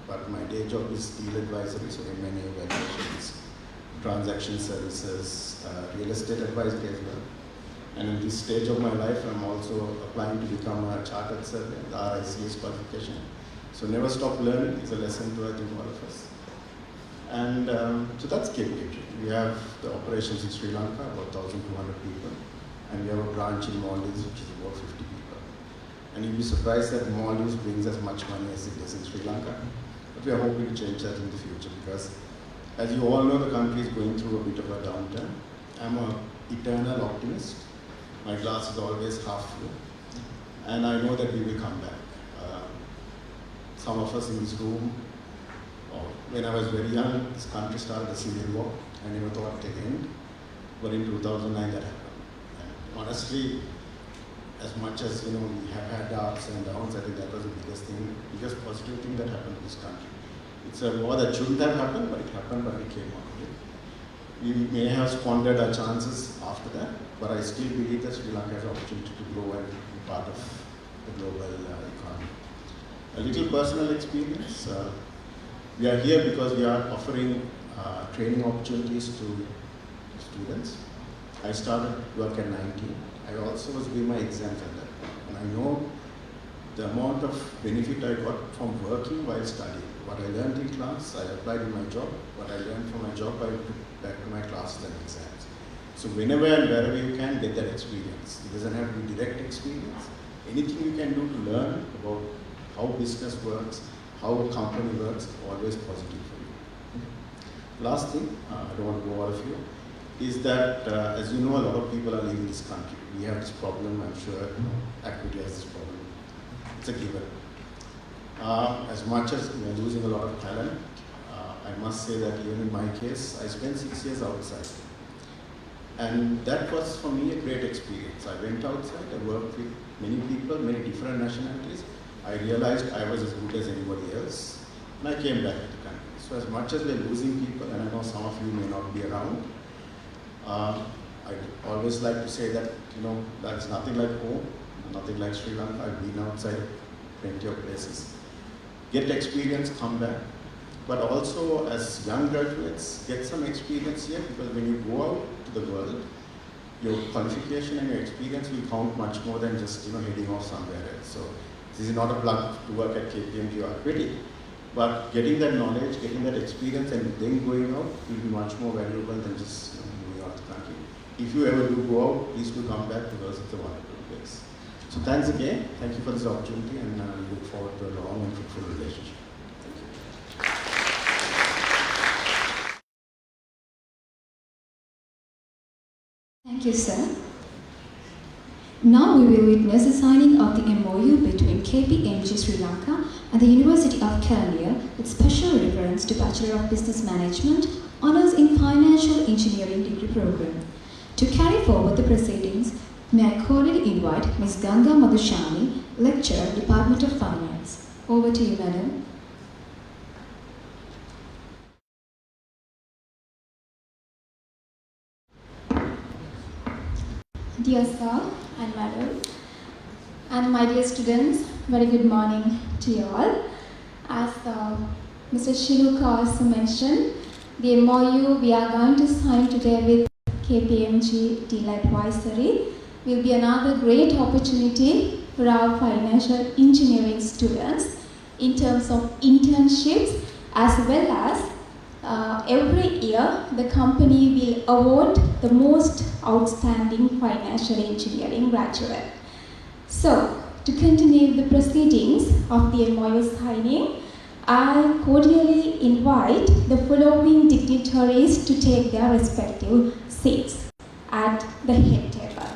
but my day job is deal advisory, so M&A evaluations, transaction services, real estate advisory as well. And in this stage of my life, I'm also applying to become a chartered surveyor, the RICS qualification. So never stop learning is a lesson to I think all of us. And so that's KPMG. We have the operations in Sri Lanka, about 1,200 people. And we have a branch in Maldives, which is about 50 people. And you'll be surprised that Maldives brings as much money as it does in Sri Lanka. But we are hoping to change that in the future because, as you all know, the country is going through a bit of a downturn. I'm an eternal optimist. My glass is always half full. And I know that we will come back. Some of us in this room, when I was very young, this country started a civil war. I never thought it would end. But in 2009, that happened. Honestly, as much as we have had ups and downs, I think that was the biggest positive thing that happened in this country. It's a war that shouldn't have happened, but it happened, but we came out of it. We may have squandered our chances after that, but I still believe that Sri Lanka has an opportunity to grow and be part of the global economy. A little personal experience. We are here because we are offering training opportunities to students. I started work at 19. I also was doing my exams at that point. And I know the amount of benefit I got from working while studying. What I learned in class, I applied in my job. What I learned from my job, I took back to my classes and exams. So whenever and wherever you can, get that experience. It doesn't have to be direct experience. Anything you can do to learn about how business works, how a company works, always positive for you. Last thing, I don't want to go all of you, is that, as you know, a lot of people are leaving this country. We have this problem, I'm sure Equity has this problem. It's a given. As much as we are losing a lot of talent, I must say that even in my case, I spent 6 years outside. And that was for me a great experience. I went outside, I worked with many people, many different nationalities. I realized I was as good as anybody else, and I came back to the country. So as much as we're losing people, and I know some of you may not be around, I always like to say that, that's nothing like home, nothing like Sri Lanka. I've been outside plenty of places. Get experience, come back, but also as young graduates, get some experience here, because when you go out to the world, your qualification and your experience will count much more than just heading off somewhere else. So this is not a plug to work at KPMG or quitting, but getting that knowledge, getting that experience, and then going out will be much more valuable than just moving out of the country. If you ever do go out, please do come back, because it's a wonderful place. So thanks again. Thank you for this opportunity, and I look forward to a long and fruitful relationship. Thank you, sir. Now we will witness the signing of the MOU between KPMG Sri Lanka and the University of Kelaniya with special reference to Bachelor of Business Management, Honours in Financial Engineering degree program. To carry forward the proceedings, may I cordially invite Ms. Ganga Madhushani, Lecturer, Department of Finance. Over to you, Madam. Dear Sir and Madam, and my dear students, very good morning to you all. As Mr. Shiluka also mentioned, the MOU we are going to sign today with KPMG Deal Advisory will be another great opportunity for our financial engineering students in terms of internships, as well as every year the company will award the most outstanding financial engineering graduate. So, to continue the proceedings of the MOU signing, I cordially invite the following dignitaries to take their respective seats at the head table.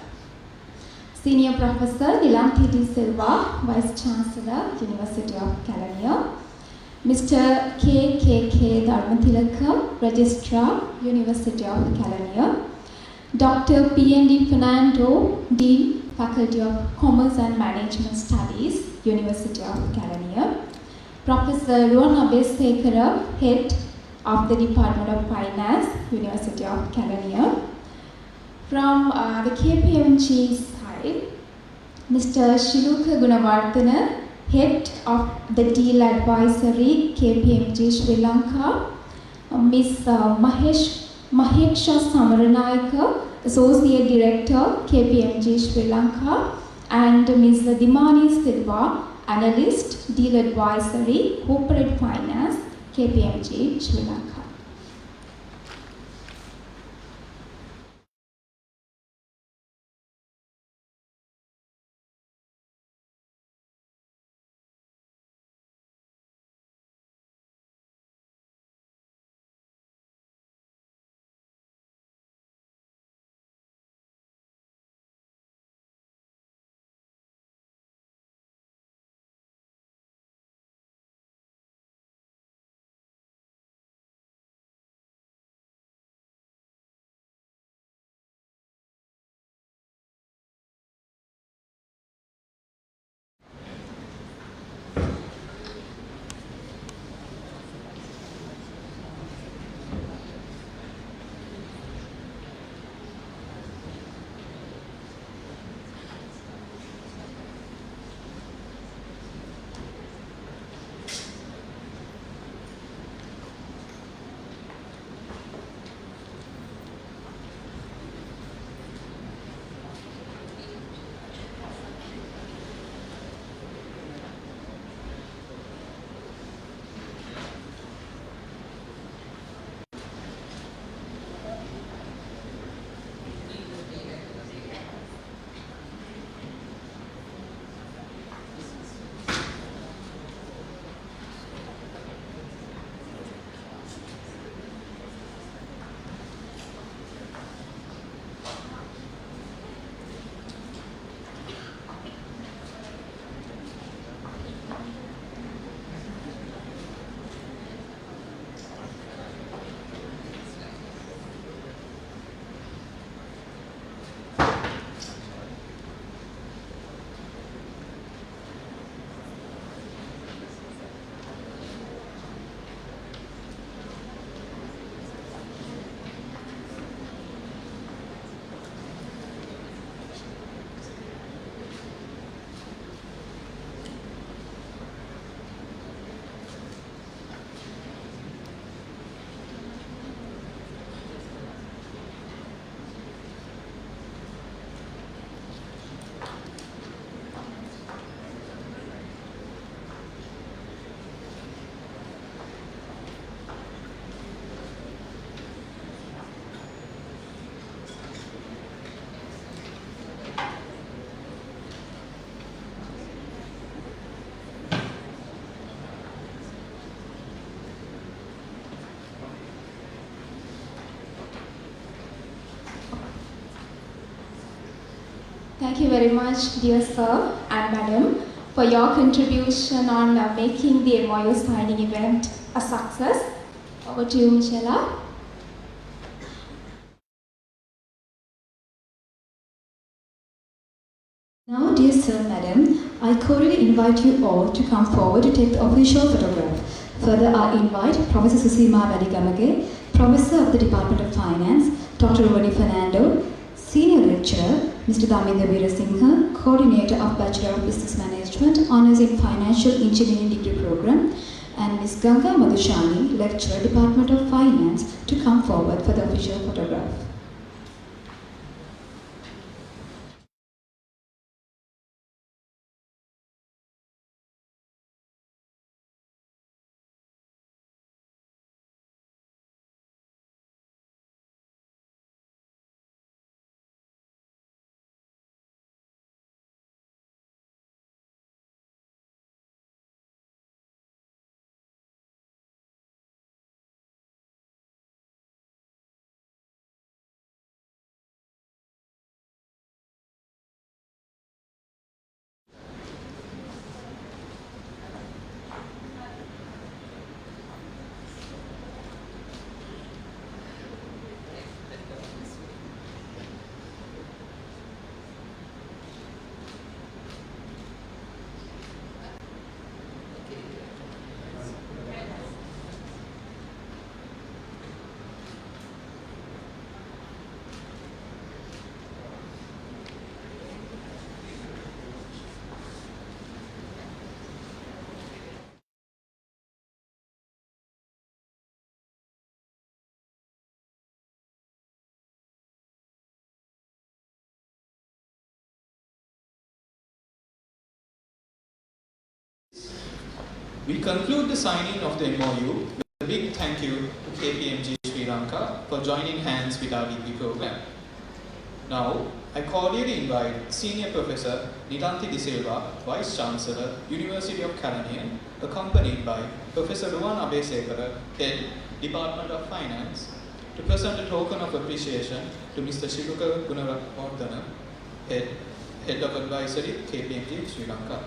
Senior Professor Nilanthiti Silva, Vice Chancellor, University of Kelaniya. Mr. K.K.K. Dharmathilaka, Registrar, University of Kelaniya. Dr. P.N.D. Fernando, Dean, Faculty of Commerce and Management Studies, University of Kelaniya. Professor Ruwan Abesekara, Head of the Department of Finance, University of Kelaniya. From the KPMG side, Mr. Shiluka Gunawardena, Head of the Deal Advisory, KPMG Sri Lanka. Ms. Maheksha Samaranayaka, Associate Director, KPMG Sri Lanka. And Ms. Dimani Silva, Analyst, Deal Advisory, Corporate Finance, KPMG Sri Lanka. Thank you very much, dear sir and madam, for your contribution on making the MOU signing event a success. Over to you, Michela. Now, dear sir, madam, I cordially invite you all to come forward to take the official photograph. Further, I invite Professor Susima Vadigamage, Professor of the Department of Finance, Dr. Rovani Fernando, Senior Lecturer, Mr. Daminda Veerasinghe, Coordinator of Bachelor of Business Management, Honours in Financial Engineering Degree Program, and Ms. Ganga Madhushani, Lecturer, Department of Finance, to come forward for the official photograph. We conclude the signing of the MOU with a big thank you to KPMG Sri Lanka for joining hands with our degree program. Now, I cordially invite Senior Professor Nilanthi De Silva, Vice Chancellor, University of Caribbean, accompanied by Professor Ruwan Abesekara, Head, Department of Finance, to present a token of appreciation to Mr. Shiluka Gunaratwardhana, Head of Advisory, KPMG Sri Lanka.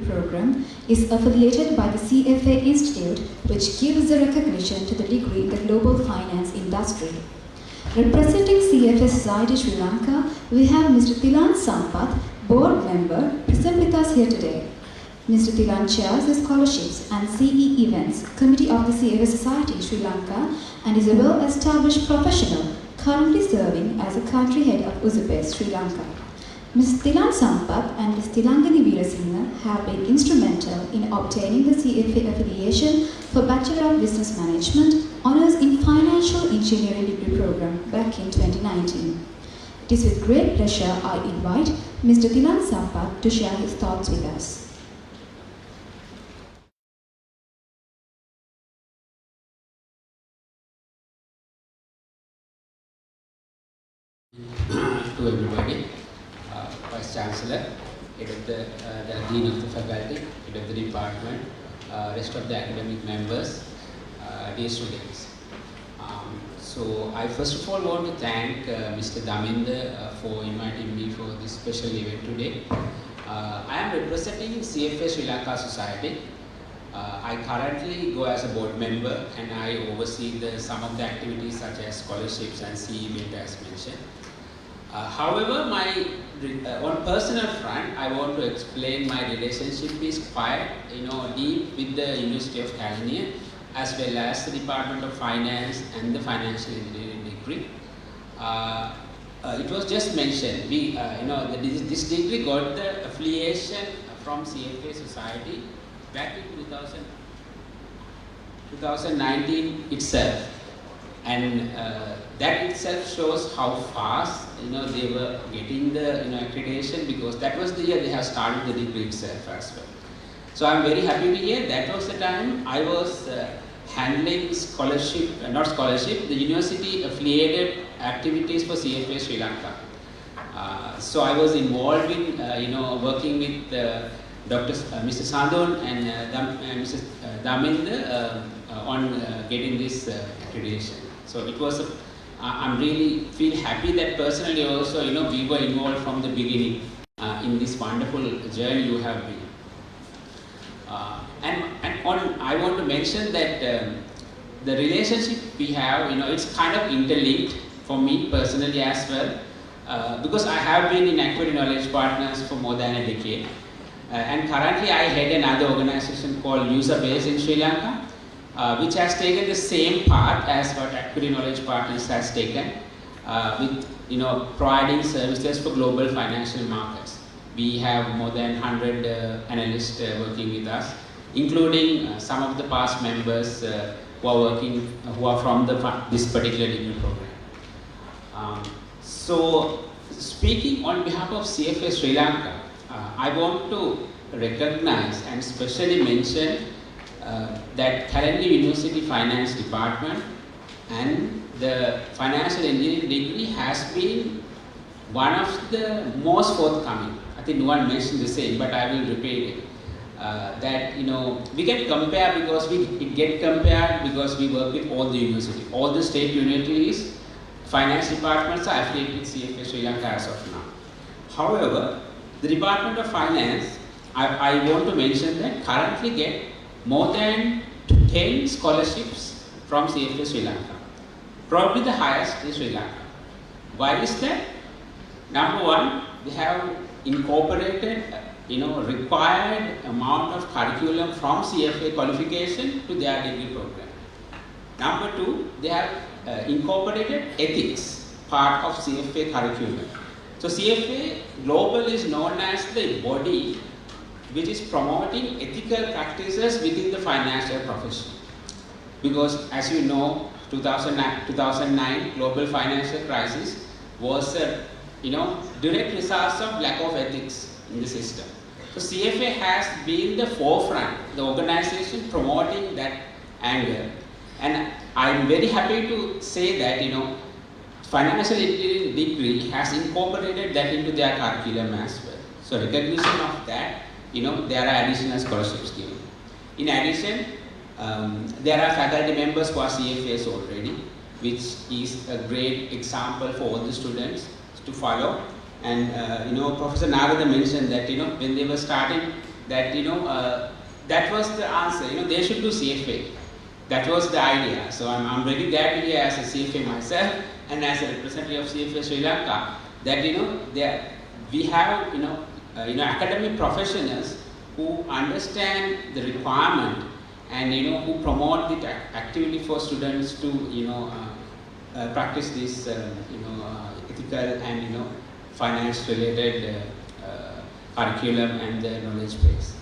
Program is affiliated by the CFA Institute, which gives the recognition to the degree in the global finance industry. Representing CFA Society Sri Lanka, we have Mr. Thilan Sampath, board member, present with us here today. Mr. Thilan chairs the Scholarships and CE Events Committee of the CFA Society Sri Lanka and is a well-established professional, currently serving as the country head of USAPES Sri Lanka. Ms. Thilan Sampath and Ms. Tilangani Veerasinghe have been instrumental in obtaining the CFA affiliation for Bachelor of Business Management, Honours in Financial Engineering degree program back in 2019. It is with great pleasure I invite Mr. Thilan Sampath to share his thoughts with us. To everybody. Vice Chancellor, head of the Dean of the Faculty, head of the department, rest of the academic members, dear students. So I first of all want to thank Mr. Daminda for inviting me for this special event today. I am representing CFA Sri Lanka Society. I currently go as a board member and I oversee some of the activities such as scholarships and CE event as mentioned. However, on personal front, I want to explain my relationship is quite deep with the University of California as well as the Department of Finance and the Financial Engineering degree. It was just mentioned, this degree got the affiliation from CFA Society back in 2019 itself. And that itself shows how fast they were getting the accreditation, because that was the year they have started the degree itself as well. So I'm very happy to hear that was the time I was handling scholarship, the university affiliated activities for CFA Sri Lanka. So I was involved in working with Mr. Sandon and Mrs. Daminder on getting this accreditation. So it was I'm really feel happy that personally also we were involved from the beginning in this wonderful journey you have been. I want to mention that the relationship we have, it's kind of interlinked for me personally as well, because I have been in Equity Knowledge Partners for more than a decade, and currently I head another organization called User Base in Sri Lanka, which has taken the same path as what Equity Knowledge Partners has taken, with providing services for global financial markets. We have more than 100 analysts working with us, including some of the past members who are from this particular degree program. So, speaking on behalf of CFA Sri Lanka, I want to recognize and especially mention that Kalenga University Finance Department and the Financial Engineering degree has been one of the most forthcoming. I think no one mentioned the same, but I will repeat it. That we can compare because it get compared because we work with all the universities, all the state universities, finance departments are affiliated with CFA Sri Lanka as of now. However, the Department of Finance, I want to mention that currently get more than 10 scholarships from CFA Sri Lanka, probably the highest in Sri Lanka. Why is that? Number one, they have incorporated required amount of curriculum from CFA qualification to their degree program. Number two, they have incorporated ethics part of CFA curriculum. So CFA Global is known as the body which is promoting ethical practices within the financial profession. Because as you know, 2009 global financial crisis was a direct result of lack of ethics in the system. So CFA has been the forefront, the organization promoting that angle. And I'm very happy to say that financial engineering degree has incorporated that into their curriculum as well. So recognition of that, there are additional scholarships given. In addition, there are faculty members who are CFAs already, which is a great example for all the students to follow. And Professor Narada mentioned that when they were starting that that was the answer. They should do CFA. That was the idea. So I'm very glad to hear as a CFA myself and as a representative of CFA Sri Lanka that we have academic professionals who understand the requirement and who promote the activity for students to practice this ethical and finance related curriculum and the knowledge base.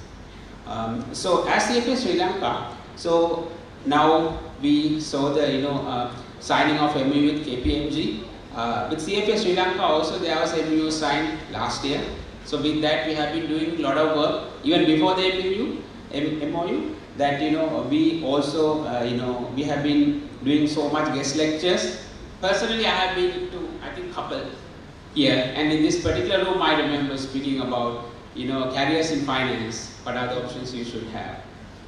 So as CFA Sri Lanka, so now we saw the signing of MOU with KPMG. With CFA Sri Lanka also there was MOU signed last year. So with that we have been doing a lot of work even before the MOU. That we also we have been doing so much guest lectures. Personally, I have been to I think couple here, and in this particular room, I remember speaking about careers in finance. What are the options you should have?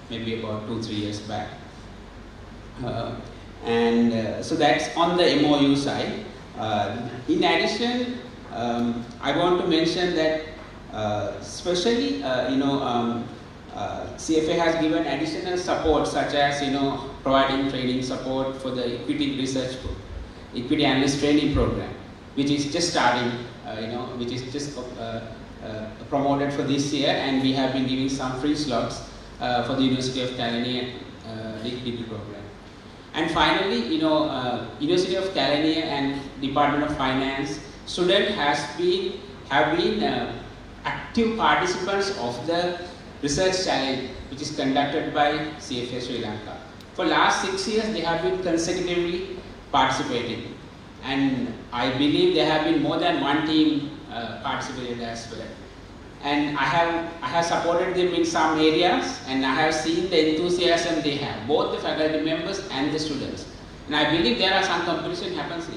Maybe about 2-3 years back. So that's on the MOU side. In addition, I want to mention that especially CFA has given additional support such as providing training support for the equity analyst training program, which is just starting, which is just promoted for this year, and we have been giving some free slots for the University of Kalenga degree program. And finally, University of Kalenga and Department of Finance students have been active participants of the research challenge, which is conducted by CFA Sri Lanka. For last 6 years, they have been consecutively participating. And I believe there have been more than one team participated as well. And I have supported them in some areas, and I have seen the enthusiasm they have, both the faculty members and the students. And I believe there are some competition happens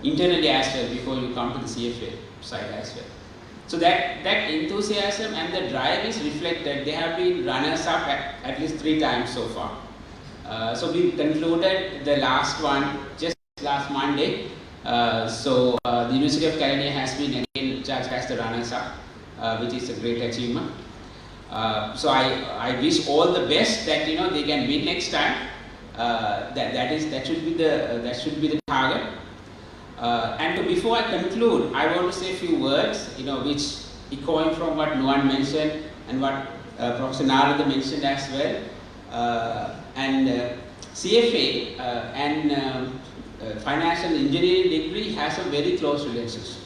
internally as well before you come to the CFA side as well. So that enthusiasm and the drive is reflected. They have been runners up at least 3 times so far. So we concluded the last one just last Monday. The University of California has been again judged as the runners up, which is a great achievement. So I wish all the best that they can win next time. That should be the target. And before I conclude, I want to say a few words, which echoing from what Nuan mentioned and what Professor Narada mentioned as well. CFA and financial engineering degree has a very close relationship.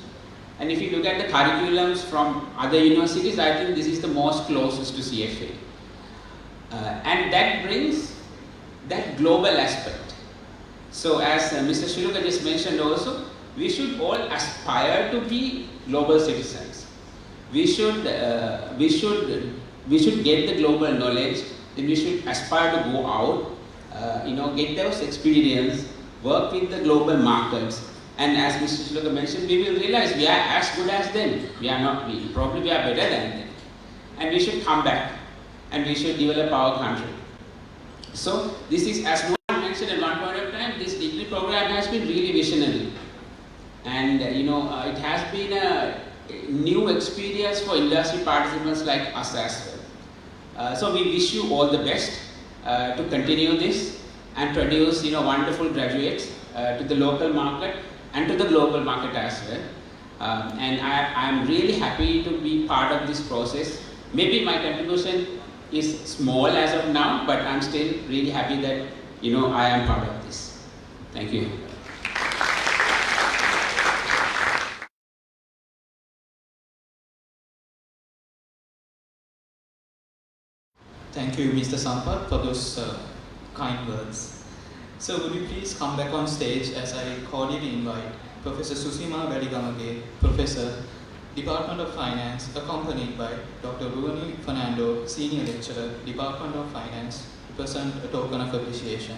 And if you look at the curriculums from other universities, I think this is the most closest to CFA. And that brings that global aspect. So as Mr. Shiluka just mentioned also, we should all aspire to be global citizens. We should get the global knowledge, then we should aspire to go out, get those experience, work with the global markets. And as Mr. Shiluka mentioned, we will realize we are as good as them. We are not, probably we are better than them. And we should come back and we should develop our country. So this is, as Nuan mentioned at one point of time, this degree program has been really visionary. And it has been a new experience for industry participants like us as well. So we wish you all the best to continue this and produce wonderful graduates to the local market and to the global market as well. And I am really happy to be part of this process. Maybe my contribution is small as of now, but I'm still really happy that I am part of this. Thank you. Thank you, Mr. Sampath, for those kind words. So would you please come back on stage as I cordially invite Professor Susima Vadigamage, Professor, Department of Finance, accompanied by Dr. Ruani Fernando, Senior Lecturer, Department of Finance, to present a token of appreciation.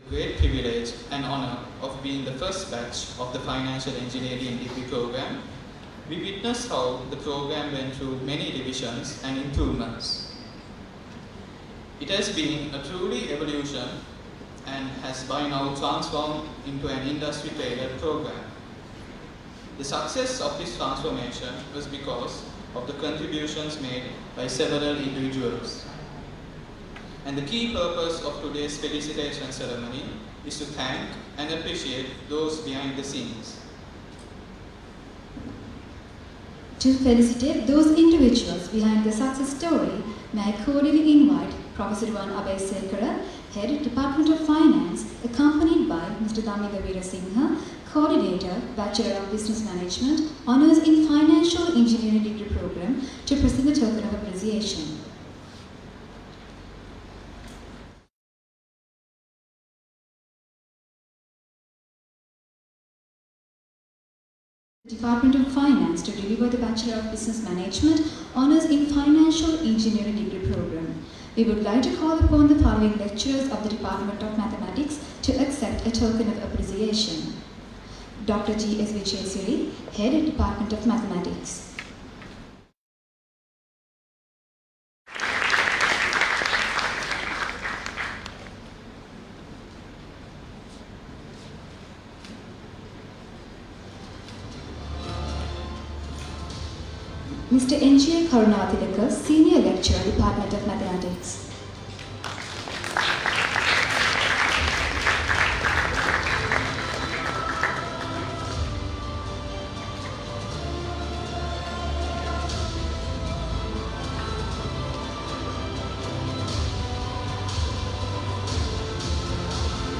Great privilege and honor of being the first batch of the Financial Engineering degree program, we witnessed how the program went through many revisions and improvements. It has been a truly evolution and has by now transformed into an industry-tailored program. The success of this transformation was because of the contributions made by several individuals. And the key purpose of today's felicitation ceremony is to thank and appreciate those behind the scenes. To felicitate those individuals behind the success story, may I cordially invite Professor Ruan Abesekara, Head Department of Finance, accompanied by Mr. Damida Veerasinghe, Coordinator, Bachelor of Business Management, Honours in Financial Engineering degree program, to present the token of appreciation. Department of Finance to deliver the Bachelor of Business Management Honours in Financial Engineering degree program. We would like to call upon the following lecturers of the Department of Mathematics to accept a token of appreciation. Dr. G. S. Vichesiri, Head Department of Mathematics. Mr. N.G. Karunathilaka, Senior Lecturer, Department of Mathematics.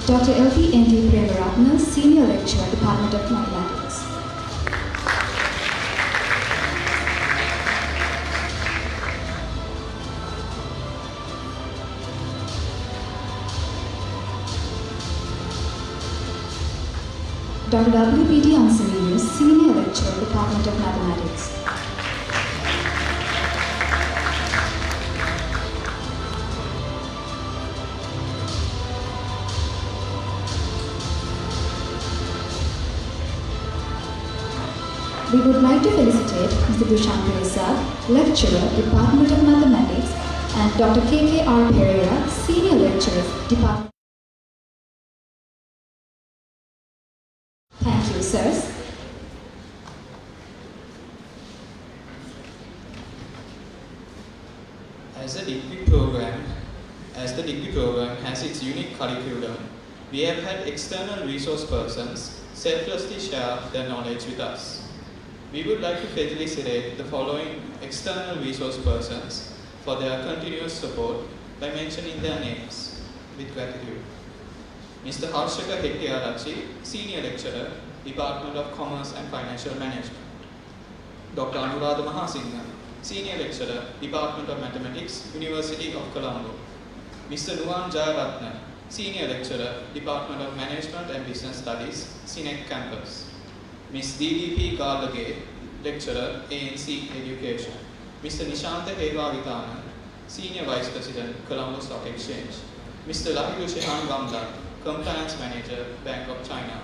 Dr. L.P. N.D. Premaratna, Senior Lecturer, Department of Mathematics. Dr. W.P.D. Ansarinu, Senior Lecturer, Department of Mathematics. We would like to felicitate Mr. Dushan Prasad, Lecturer, Department of Mathematics, and Dr. K.K.R. Pereira, Senior Lecturer, Department. Thank you, sirs. As the degree program has its unique curriculum, we have had external resource persons selflessly share their knowledge with us. We would like to felicitate the following external resource persons for their continuous support by mentioning their names with gratitude. Mr. Harshaka Hettiarachi, Senior Lecturer, Department of Commerce and Financial Management. Dr. Anuradha Mahasinghe, Senior Lecturer, Department of Mathematics, University of Colombo. Mr. Nuwan Jayaratne, Senior Lecturer, Department of Management and Business Studies, SINEC Campus. Ms. DDP Galage, Lecturer, ANC Education. Mr. Nishantha Hevavithana, Senior Vice President, Colombo Stock Exchange. Mr. Lahiru Shehan Gamla, Compliance Manager, Bank of China.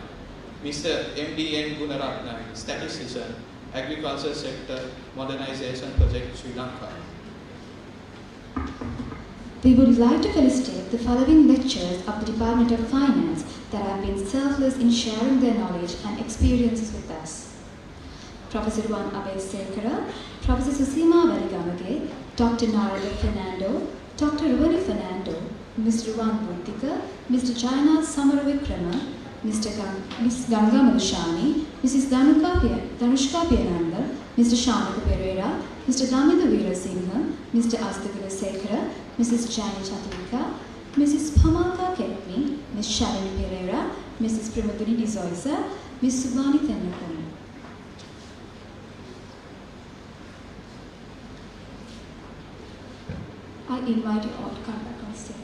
Mr. MDN Gunaratna, Statistician, Agriculture Sector Modernization Project, Sri Lanka. We would like to felicitate the following lecturers of the Department of Finance that have been selfless in sharing their knowledge and experiences with us. Professor Ruwan Abesekara, Professor Susima Varigamage, Dr. Narada Fernando, Dr. Ruvani Fernando, Mr. Ruwan Buddhika, Mr. China Samaravikrama, Ms. Ganga Malushani, Mrs. Danushka Piananda, Mr. Shamaka Pereira, Mr. Damindu Veerasinghe, Mr. Astagila Sekara, Mrs. Jani Chaturika, Mrs. Pamalka Ketni, Ms. Sharon Pereira, Mrs. Pramadini Dizoisa, Ms. Subhani Tennakam. I invite you all to come back on stage.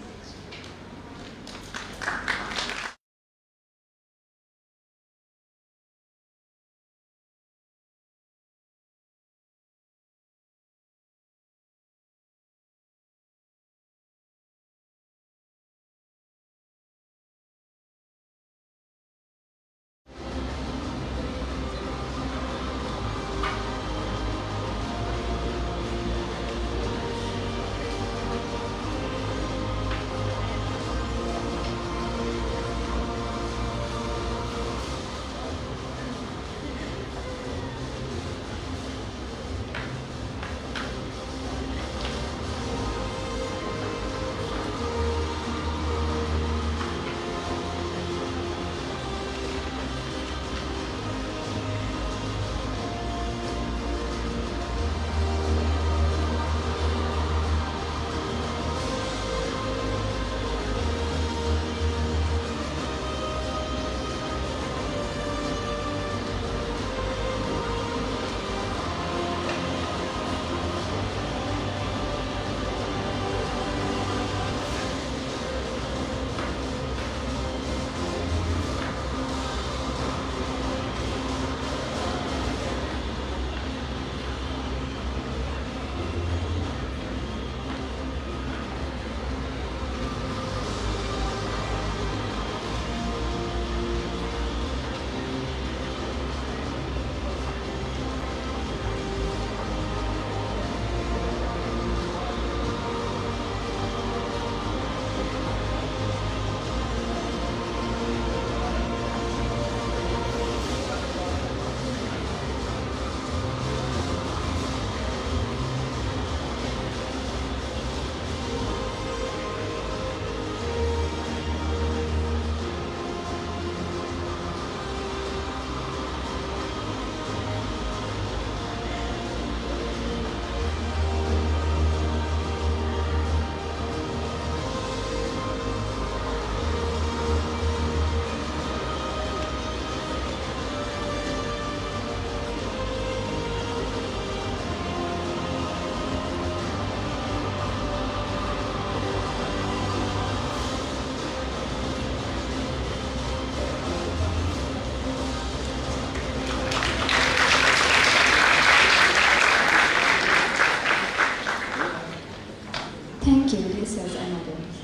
dear sirs and madams.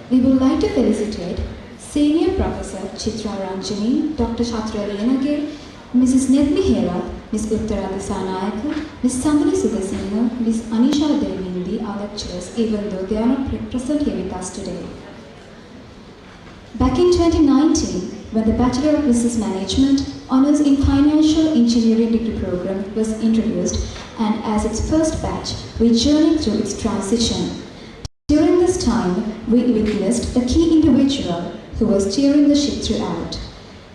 We would like to felicitate Senior Professor Chitra Ranjani, Dr. Shatra Lianagir, Mrs. Nedmi Hera, Ms. Uttara Disanayaka, Ms. Sandali Sudasinghe, Ms. Anisha Devindi, our lecturers, even though they are not present here with us today. Back in 2019, when the Bachelor of Business Management Honours in Financial Engineering degree program was introduced, and as its first batch, we journeyed through its transition. During this time, we witnessed a key individual who was steering the ship throughout.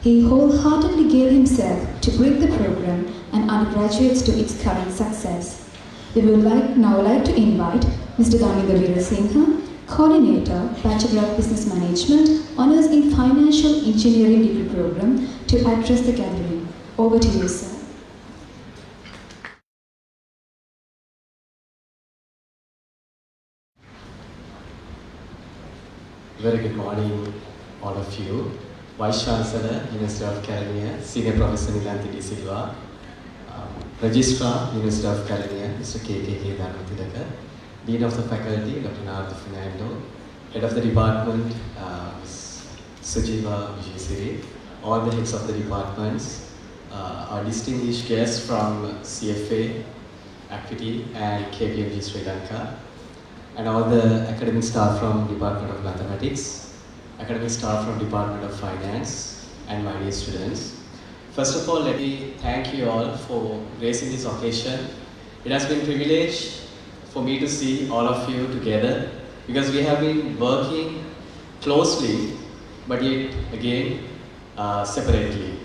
He wholeheartedly gave himself to bring the program and undergraduates to its current success. We would now like to invite Mr. Dhamendra Veerasinghe, Coordinator, Bachelor of Business Management, Honours in Financial Engineering degree program, to address the gathering. Over to you, sir. Very good morning, all of you. Vice Chancellor, University of California, Senior Professor Nilanthi D. Silva, Registrar, University of California, Mr. K.K. Dhanmathilaka, Dean of the Faculty, Dr. Narada Fernando, Head of the Department, Ms. Sujiva Vijayasiri, all the heads of the departments, our distinguished guests from CFA, Equity and KPMG Sri Lanka, and all the academic staff from Department of Mathematics, academic staff from Department of Finance, and my dear students. First of all, let me thank you all for gracing this occasion. It has been a privilege for me to see all of you together because we have been working closely, but yet again separately,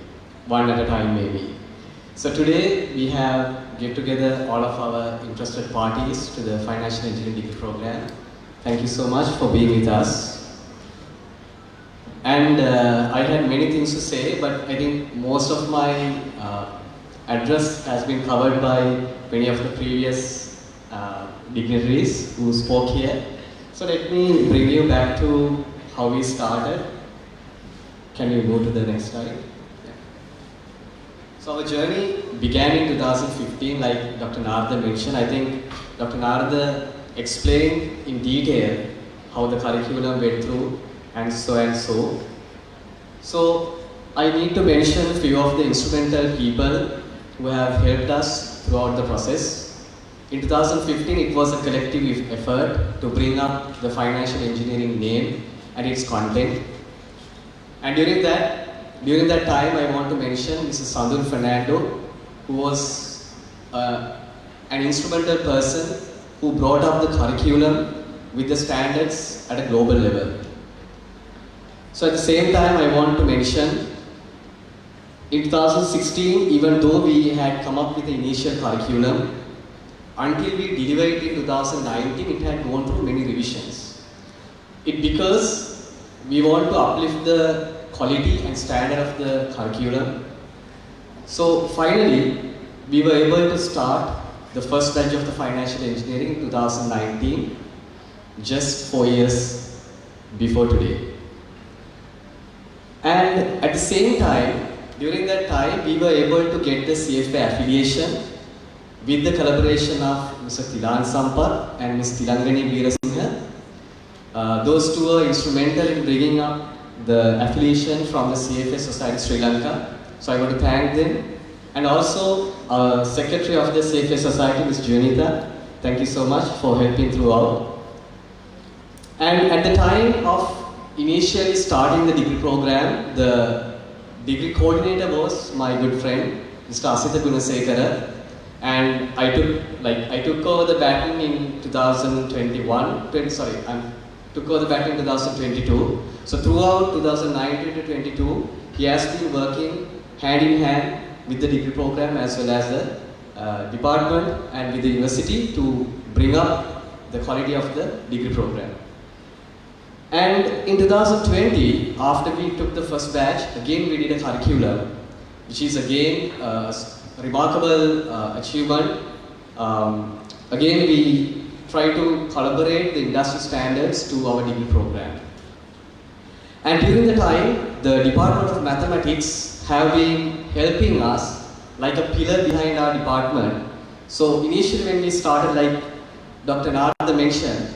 one at a time maybe. So today we have get together all of our interested parties to the Financial Engineering degree program. Thank you so much for being with us. And I had many things to say, but I think most of my address has been covered by many of the previous dignitaries who spoke here. So let me bring you back to how we started. Can you move to the next slide? So our journey began in 2015, like Dr. Narada mentioned. I think Dr. Narada explained in detail how the curriculum went through and so and so. So I need to mention a few of the instrumental people who have helped us throughout the process. In 2015, it was a collective effort to bring up the financial engineering name and its content. And during that time, I want to mention Mrs. Sandal Fernando, who was an instrumental person who brought up the curriculum with the standards at a global level. So at the same time, I want to mention, in 2016, even though we had come up with the initial curriculum, until we delivered it in 2019, it had gone through many revisions. Because we want to uplift the quality and standard of the curriculum. So finally, we were able to start the first batch of the financial engineering in 2019, just 4 years before today. And at the same time, during that time, we were able to get the CFA affiliation with the collaboration of Mr. Tilan Sampath and Ms. Tilangani Veerasinghe. Those two were instrumental in bringing up the affiliation from the CFA Society Sri Lanka. So I want to thank them. And also Secretary of the CFA Society, Ms. Junita. Thank you so much for helping throughout. And at the time of initially starting the degree program, the degree coordinator was my good friend, Mr. Asita Gunasekara. And I took over the baton in 2021, took over the baton in 2022. So throughout 2019 to 22, he has been working hand in hand with the degree program as well as the department and with the university to bring up the quality of the degree program. And in 2020, after we took the first batch, again we did a curriculum, which is again a remarkable achievement. Again, we try to collaborate the industry standards to our degree program. And during the time, the Department of Mathematics have been helping us like a pillar behind our department. So initially when we started, like Dr. Narada mentioned,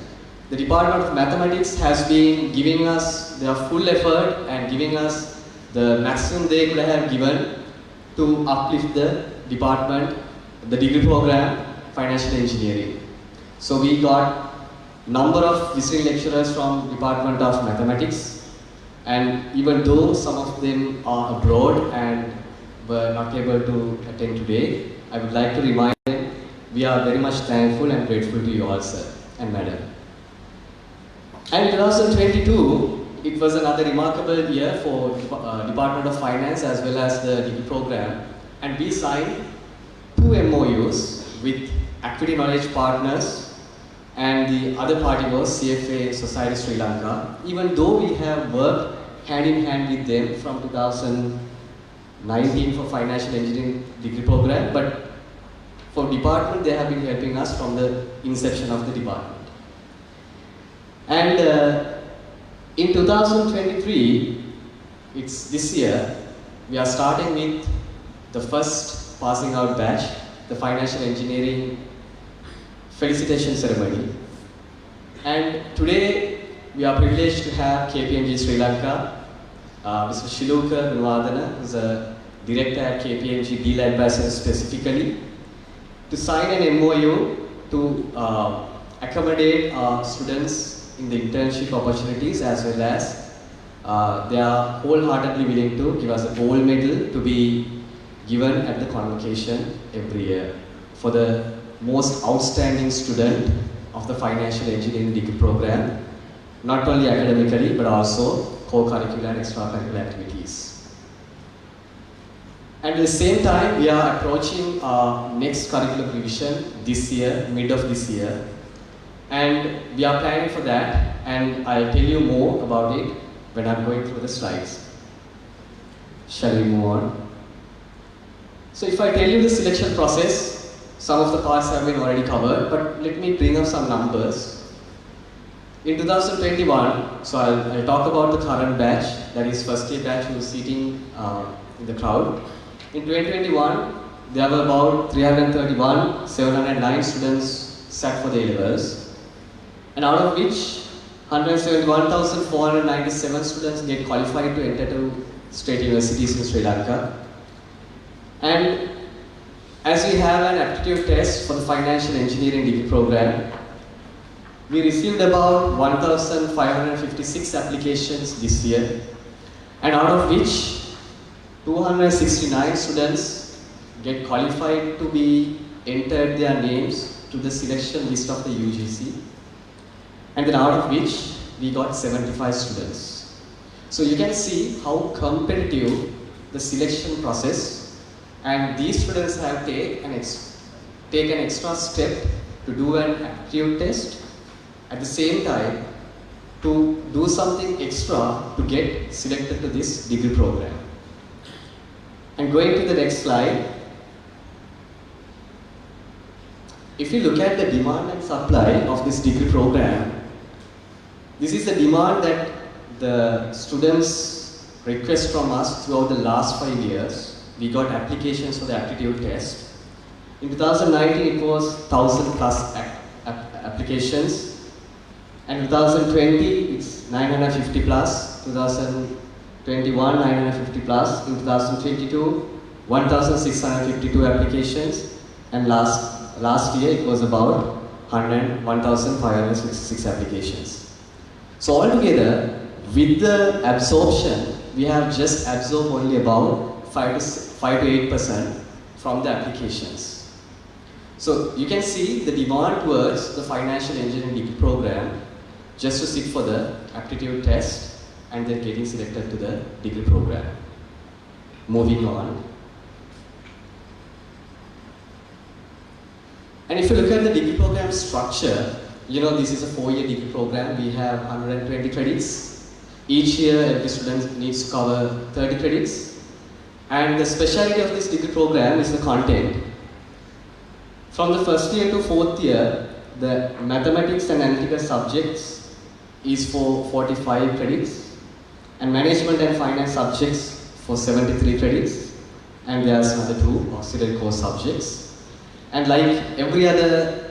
the Department of Mathematics has been giving us their full effort and giving us the maximum they could have given to uplift the department, the degree program, financial engineering. So we got number of visiting lecturers from Department of Mathematics, and even though some of them are abroad and were not able to attend today, I would like to remind them we are very much thankful and grateful to you all, sir and madam. And in 2022, it was another remarkable year for Department of Finance as well as the degree program, and we signed 2 MOUs with Equity Knowledge Partners, and the other party was CFA Society Sri Lanka. Even though we have worked hand in hand with them from 2019 for financial engineering degree program, but for department they have been helping us from the inception of the department. And in 2023, it's this year, we are starting with the first passing out batch, the financial engineering felicitation ceremony. And today, we are privileged to have KPMG Sri Lanka, Mr. Shiluka Gunwadana, who is a director at KPMG Deal Advisors specifically, to sign an MOU to accommodate our students in the internship opportunities, as well as they are wholeheartedly willing to give us a gold medal to be given at the convocation every year for the most outstanding student of the financial engineering degree program, not only academically but also co-curricular and extracurricular activities. And at the same time, we are approaching our next curriculum revision this year, mid of this year. And we are planning for that, and I'll tell you more about it when I'm going through the slides. Shall we move on? So if I tell you the selection process, some of the parts have been already covered, but let me bring up some numbers. In 2021, so I'll talk about the current batch, that is first year batch who is sitting in the crowd. In 2021, there were about 331, 709 students sat for the A-levels. And out of which 171,497 students get qualified to enter to state universities in Sri Lanka. And as we have an aptitude test for the financial engineering degree program, we received about 1,556 applications this year, and out of which 269 students get qualified to be entered their names to the selection list of the UGC. And then out of which we got 75 students. So you can see how competitive the selection process, and these students have take an extra step to do an aptitude test, at the same time to do something extra to get selected to this degree program. And going to the next slide, if you look at the demand and supply of this degree program, this is the demand that the students request from us throughout the last 5 years. We got applications for the aptitude test. In 2019, it was 1,000 plus applications. And 2020, it's 950 plus. 2021, 950 plus. In 2022, 1,652 applications. And last year, it was about 1,566 applications. So altogether, with the absorption, we have just absorbed only about 5 to 8% from the applications. So you can see the demand towards the financial engineering degree program just to sit for the aptitude test and then getting selected to the degree program. Moving on. And if you look at the degree program structure, you know, this is a 4-year degree program. We have 120 credits. Each year, every student needs to cover 30 credits. And the specialty of this degree program is the content. From the first year to 4th year, the mathematics and analytical subjects is for 45 credits, and management and finance subjects for 73 credits, and there's another 2 auxiliary course subjects. And like every other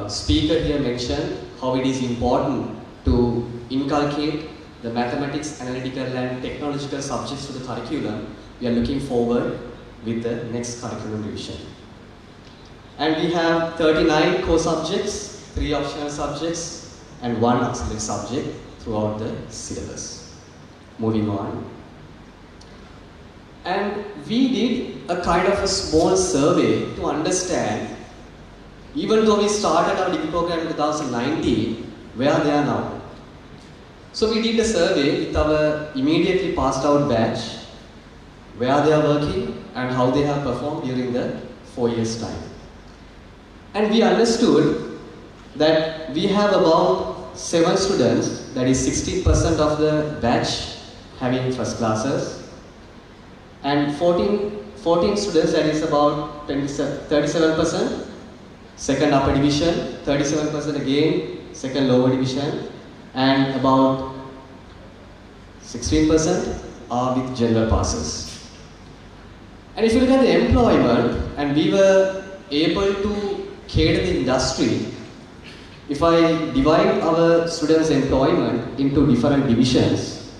speaker here mentioned, how it is important to inculcate the mathematics, analytical and technological subjects to the curriculum, we are looking forward with the next curriculum revision. And we have 39 core subjects, 3 optional subjects and 1 auxiliary subject throughout the syllabus. Moving on. And we did a kind of a small survey to understand, even though we started our degree program in 2019, where they are now. So we did a survey with our immediately passed out batch, where they are working and how they have performed during the 4 years time. And we understood that we have about 7 students, that is 60% of the batch having first classes, and 14 students, that is about 37%, second upper division, 37% again, second lower division, and about 16% are with general passes. And if you look at the employment, and we were able to cater the industry, if I divide our students' employment into different divisions,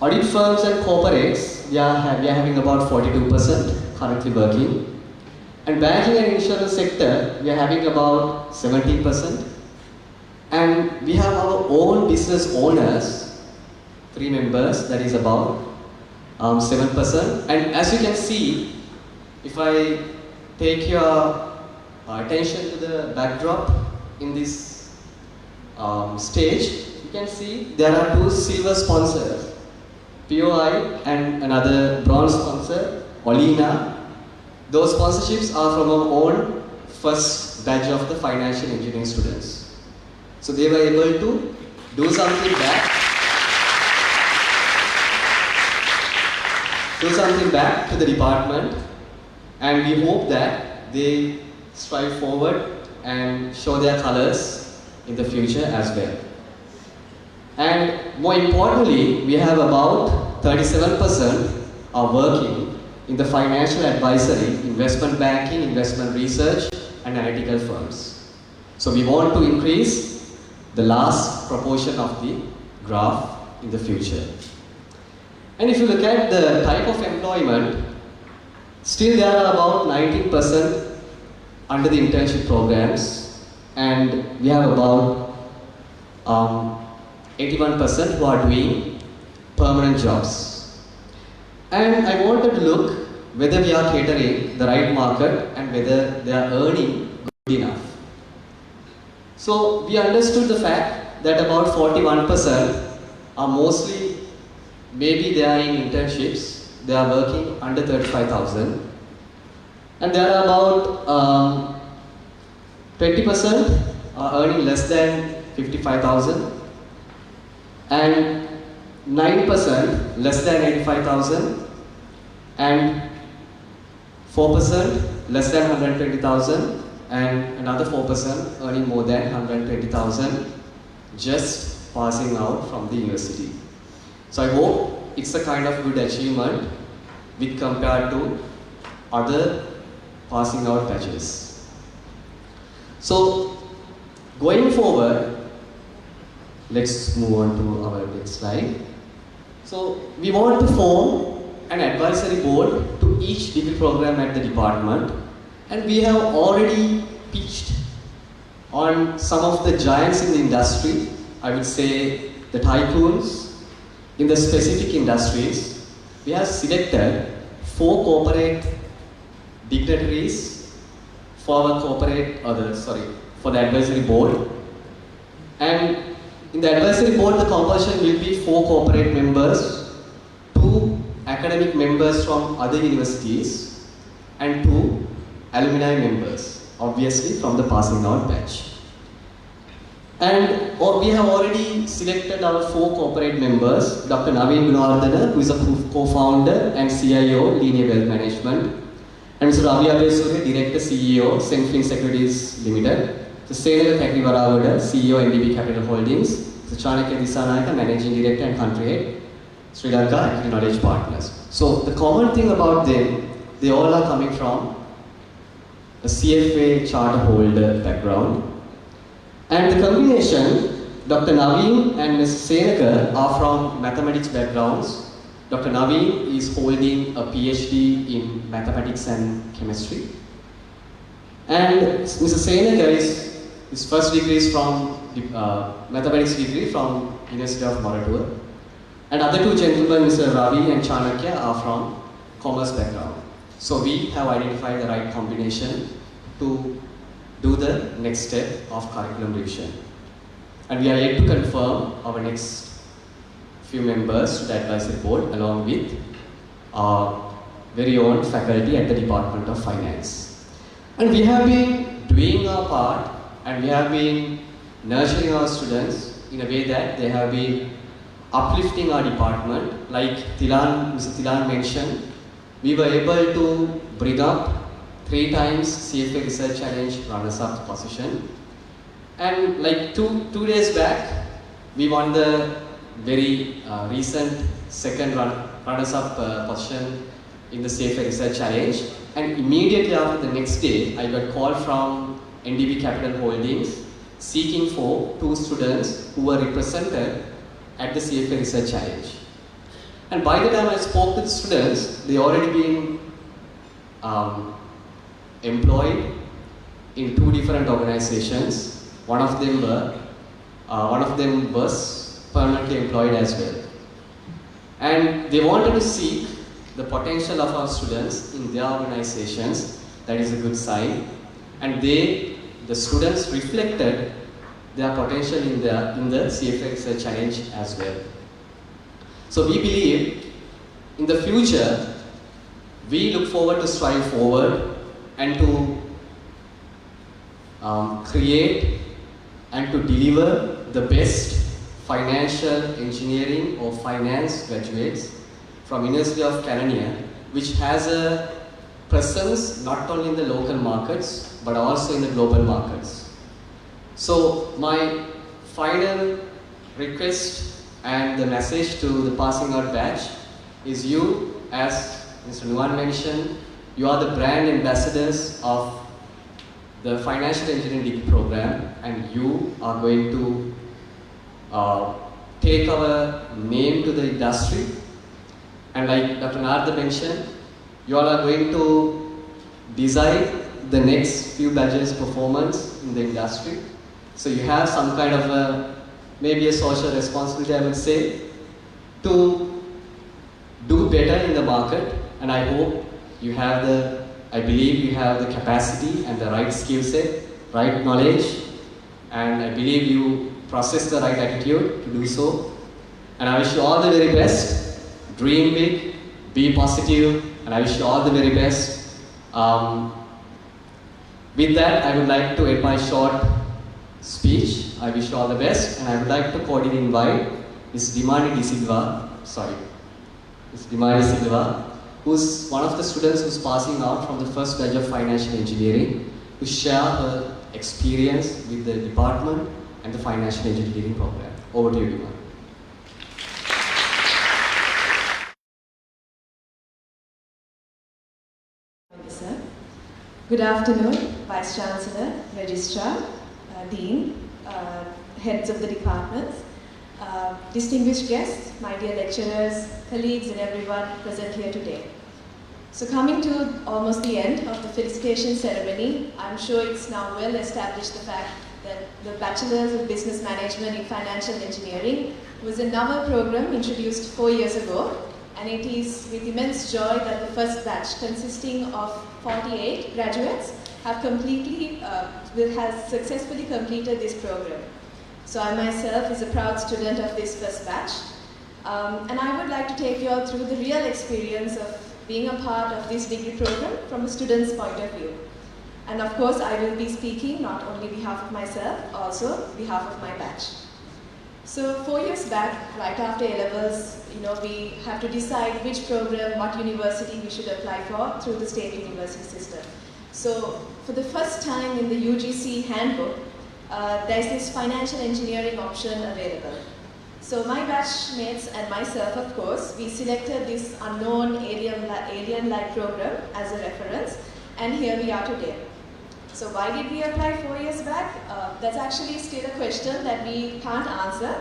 audit firms and corporates, we are having about 42% currently working. And banking and insurance sector, we are having about 17%. And we have our own business owners, 3 members, that is about 7%. And as you can see, if I take your attention to the backdrop in this stage, you can see there are 2 silver sponsors, POI and another bronze sponsor, Olina. Those sponsorships are from our own first batch of the financial engineering students. So they were able to do something back to the department, and we hope that they strive forward and show their colors in the future as well. And more importantly, we have about 37% are working in the financial advisory, investment banking, investment research and analytical firms. So we want to increase the last proportion of the graph in the future. And if you look at the type of employment, still there are about 19% under the internship programs, and we have about 81% who are doing permanent jobs. And I wanted to look whether we are catering the right market and whether they are earning good enough. So we understood the fact that about 41% are mostly, maybe they are in internships, they are working under 35,000. And there are about 20% are earning less than 55,000. And 9% less than 85,000, and 4% less than 120,000, and another 4% earning more than 120,000, just passing out from the university. So I hope it's a kind of good achievement with compared to other passing out batches. So going forward, let's move on to our next slide. So we want to form an advisory board to each degree program at the department, and we have already pitched on some of the giants in the industry, I would say the tycoons in the specific industries. We have selected 4 corporate dignitaries for the advisory board. And in the advisory board, the composition will be 4 corporate members, 2 academic members from other universities, and 2 alumni members, obviously from the passing out batch. And we have already selected our 4 corporate members, Dr. Naveen Gunawardana, who is a co-founder and CIO, Linear Wealth Management, and Mr. Ravi Abesure, Director CEO, Senfin Securities Limited, Mr. Senaka Thakrivaravada, CEO, NDB Capital Holdings, Mr. Chanakya Disanayaka, Managing Director and Country Head, Sri Lanka Equity Knowledge Partners. So the common thing about them, they all are coming from a CFA charter holder background. And the combination, Dr. Naveen and Ms. Senekar are from mathematics backgrounds. Dr. Naveen is holding a PhD in mathematics and chemistry. And Mr. Senekar his first degree is from mathematics degree from University of Moratuwa. And other two gentlemen, Mr. Ravi and Chanakya, are from commerce background. So we have identified the right combination to do the next step of curriculum revision. And we are yet to confirm our next few members to the advisory board along with our very own faculty at the Department of Finance. And we have been doing our part and we have been nurturing our students in a way that they have been uplifting our department. Like Mr. Thilan mentioned, we were able to bring up 3 times CFA Research Challenge runners-up position. And like two days back, we won the very recent second runners-up position in the CFA Research Challenge. And immediately after the next day, I got called from NDB Capital Holdings seeking for 2 students who were represented at the CFA Research Challenge. And by the time I spoke to the students, they already been employed in 2 different organizations. One of them was permanently employed as well. And they wanted to seek the potential of our students in their organizations. That is a good sign. And the students reflected their potential in the CFA Research Challenge as well. So we believe in the future, we look forward to strive forward and to create and to deliver the best financial engineering or finance graduates from University of Canania, which has a presence not only in the local markets but also in the global markets. So my final request and the message to the passing out batch is you, as Mr. Nuwan mentioned, you are the brand ambassadors of the financial engineering degree program, and you are going to take our name to the industry. And like Dr. Narada mentioned, you all are going to decide the next few batches' performance in the industry. So you have some kind of maybe a social responsibility, I would say, to do better in the market. And I hope you have I believe you have the capacity and the right skill set, right knowledge, and I believe you possess the right attitude to do so. And I wish you all the very best. Dream big, be positive, and I wish you all the very best. With that, I would like to end my short speech. I wish you all the best, and I would like to cordially invite Ms. Dimani Silva, who's one of the students who's passing out from the first batch of financial engineering, to share her experience with the department and the financial engineering program. Over to you, Dimani. Sir. Good afternoon, Vice Chancellor, Registrar, Dean, heads of the departments, distinguished guests, my dear lecturers, colleagues and everyone present here today. So coming to almost the end of the felicitation ceremony, I'm sure it's now well established the fact that the Bachelor's of Business Management in Financial Engineering was a novel program introduced 4 years ago, and it is with immense joy that the first batch, consisting of 48 graduates, has successfully completed this program. So I myself is a proud student of this first batch, and I would like to take you all through the real experience of being a part of this degree program from a student's point of view. And of course, I will be speaking not only on behalf of myself, also on behalf of my batch. So 4 years back, right after A-levels, we have to decide which program, what university we should apply for through the state university system. So for the first time in the UGC handbook, there's this financial engineering option available. So my batchmates and myself, of course, we selected this unknown alien-like program as a reference, and here we are today. So why did we apply 4 years back? That's actually still a question that we can't answer,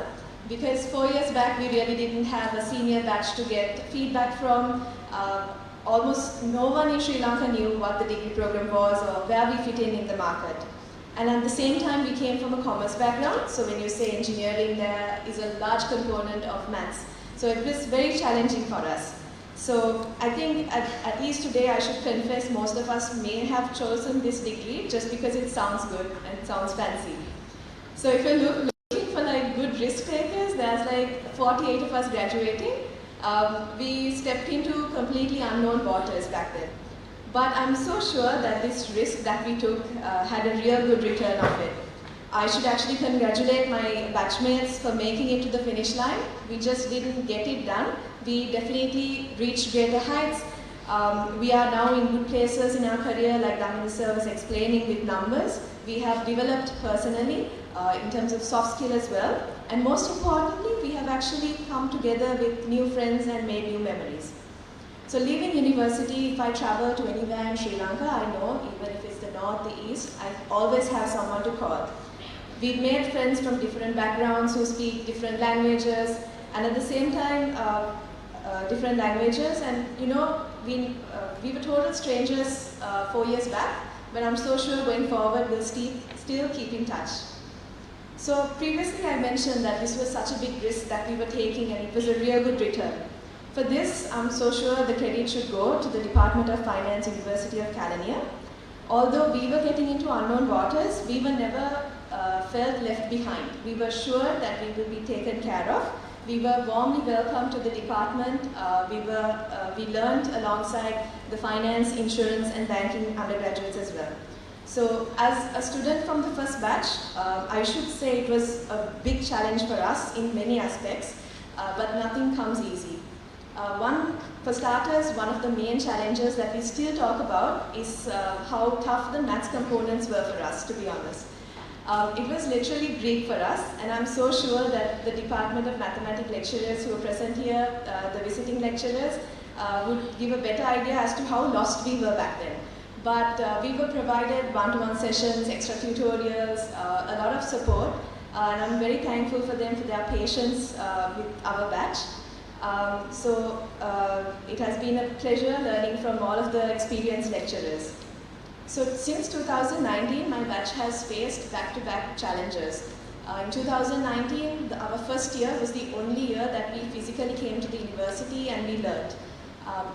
because 4 years back we really didn't have a senior batch to get feedback from. Almost no one in Sri Lanka knew what the degree program was or where we fit in the market. And at the same time, we came from a commerce background, so when you say engineering, there is a large component of maths. So it was very challenging for us. So I think at least today I should confess most of us may have chosen this degree just because it sounds good and it sounds fancy. So if you're looking for like good risk takers, there's like 48 of us graduating. We stepped into completely unknown waters back then. But I'm so sure that this risk that we took had a real good return of it. I should actually congratulate my batchmates for making it to the finish line. We just didn't get it done. We definitely reached greater heights. We are now in good places in our career, like Dhamini sir was explaining with numbers. We have developed personally in terms of soft skill as well. And most importantly, we have actually come together with new friends and made new memories. So leaving university, if I travel to anywhere in Sri Lanka, I know, even if it's the north, the east, I always have someone to call. We've made friends from different backgrounds who speak different languages, and at the same time, different languages. And you know, we were total strangers 4 years back, but I'm so sure going forward we'll still keep in touch. So previously I mentioned that this was such a big risk that we were taking, and it was a real good return. For this, I'm so sure the credit should go to the Department of Finance, University of Kelaniya. Although we were getting into unknown waters, we were never felt left behind. We were sure that we would be taken care of. We were warmly welcomed to the department. We learned alongside the finance, insurance, and banking undergraduates as well. So as a student from the first batch, I should say it was a big challenge for us in many aspects, but nothing comes easy. For starters, one of the main challenges that we still talk about is how tough the maths components were for us, to be honest. It was literally Greek for us, and I'm so sure that the Department of Mathematics lecturers who are present here, the visiting lecturers, would give a better idea as to how lost we were back then. But we were provided one-to-one sessions, extra tutorials, a lot of support, and I'm very thankful for them for their patience with our batch. It has been a pleasure learning from all of the experienced lecturers. So since 2019, my batch has faced back-to-back challenges. In 2019, our first year was the only year that we physically came to the university and we learned.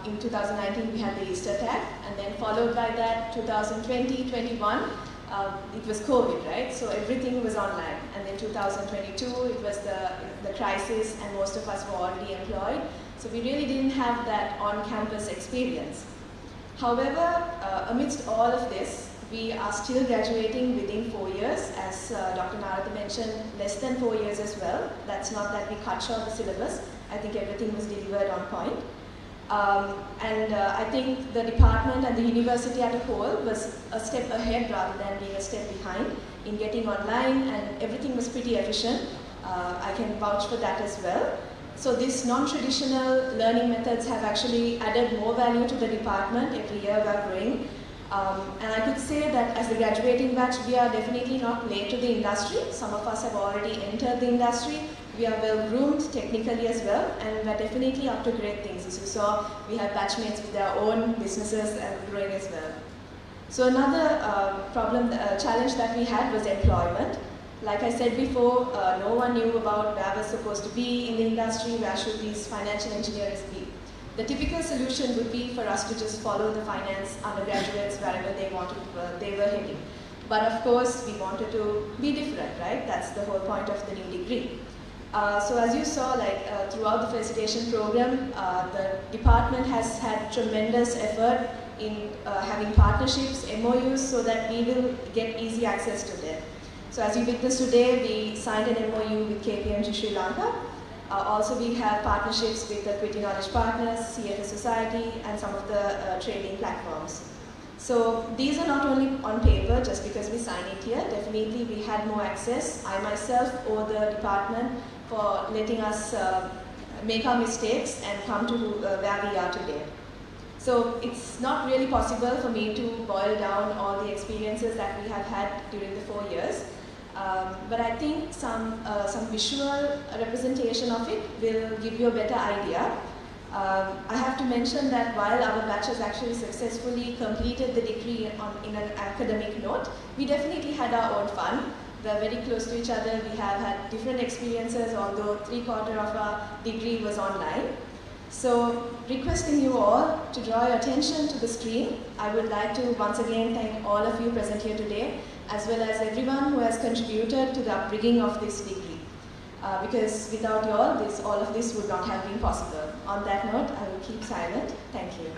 In 2019, we had the Easter tag, and then followed by that, 2020, 21, it was COVID, right? So everything was online. And then 2022, it was the crisis, and most of us were already employed. So we really didn't have that on-campus experience. However, amidst all of this, we are still graduating within 4 years. As Dr. Narada mentioned, less than 4 years as well. That's not that we cut short the syllabus. I think everything was delivered on point. I think the department and the university as a whole was a step ahead rather than being a step behind in getting online, and everything was pretty efficient. I can vouch for that as well. So these non-traditional learning methods have actually added more value to the department. Every year we are growing. And I could say that as the graduating batch, we are definitely not late to the industry. Some of us have already entered the industry. We are well groomed technically as well, and we're definitely up to great things. As you saw, we have batchmates with their own businesses and growing as well. So another challenge that we had was employment. Like I said before, no one knew about where we're supposed to be in the industry, where should these financial engineers be. The typical solution would be for us to just follow the finance undergraduates wherever they were heading. But of course, we wanted to be different, right? That's the whole point of the new degree. So as you saw, throughout the Felicitation program, the department has had tremendous effort in having partnerships, MOUs, so that we will get easy access to them. So as you witnessed today, we signed an MOU with KPMG Sri Lanka. Also, we have partnerships with the Equity Knowledge Partners, CFA Society, and some of the trading platforms. So these are not only on paper just because we signed it here. Definitely we had more access. I myself owe the department for letting us make our mistakes and come to where we are today. So it's not really possible for me to boil down all the experiences that we have had during the 4 years. But I think some visual representation of it will give you a better idea. I have to mention that while our batch has actually successfully completed the degree in an academic note, we definitely had our own fun. We're very close to each other. We have had different experiences, although 3/4 of our degree was online. So, requesting you all to draw your attention to the screen, I would like to once again thank all of you present here today, as well as everyone who has contributed to the upbringing of this degree. Because without you all, all of this would not have been possible. On that note, I will keep silent. Thank you.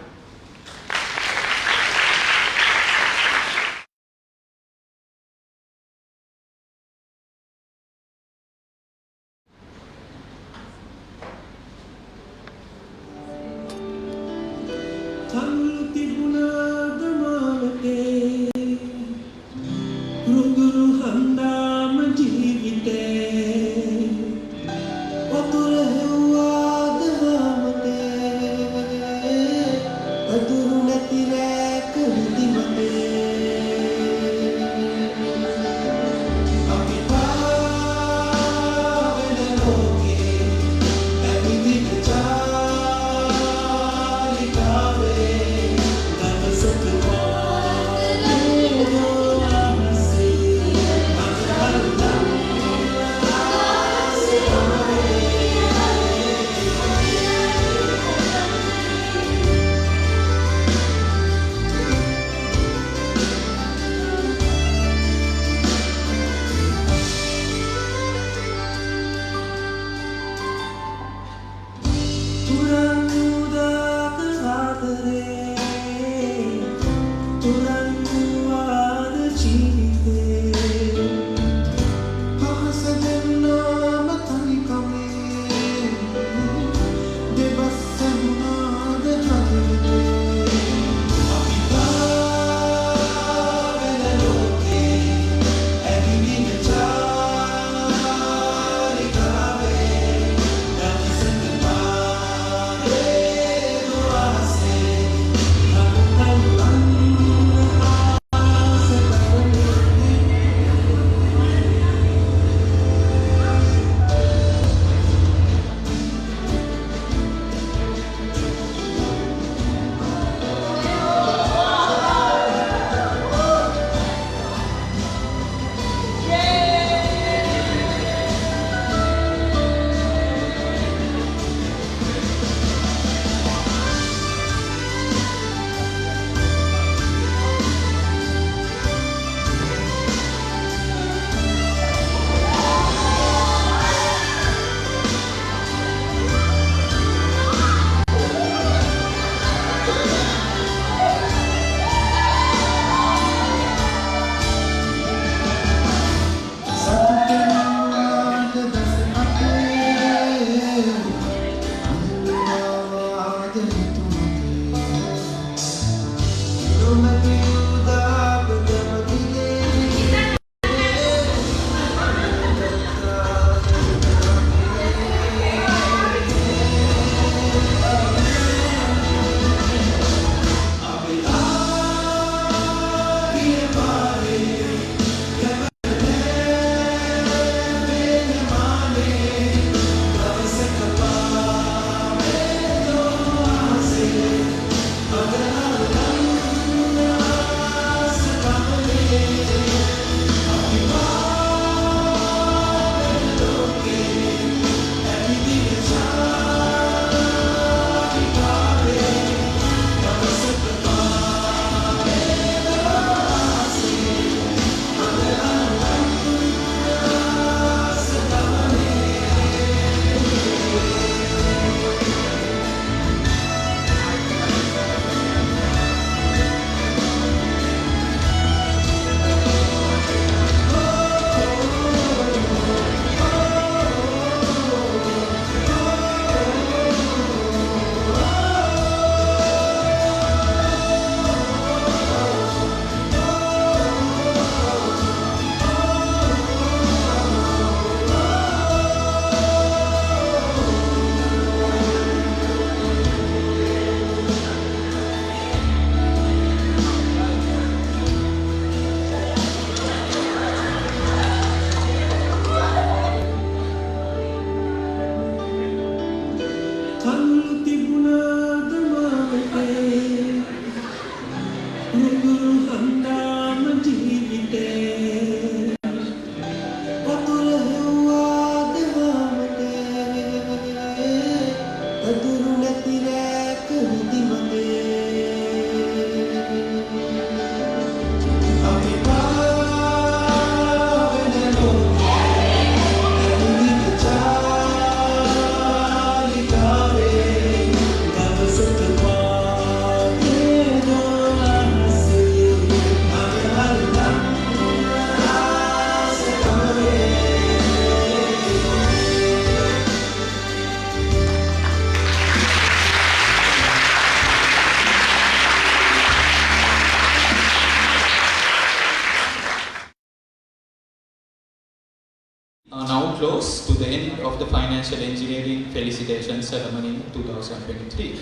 Are now close to the end of the Financial Engineering Felicitation Ceremony 2023.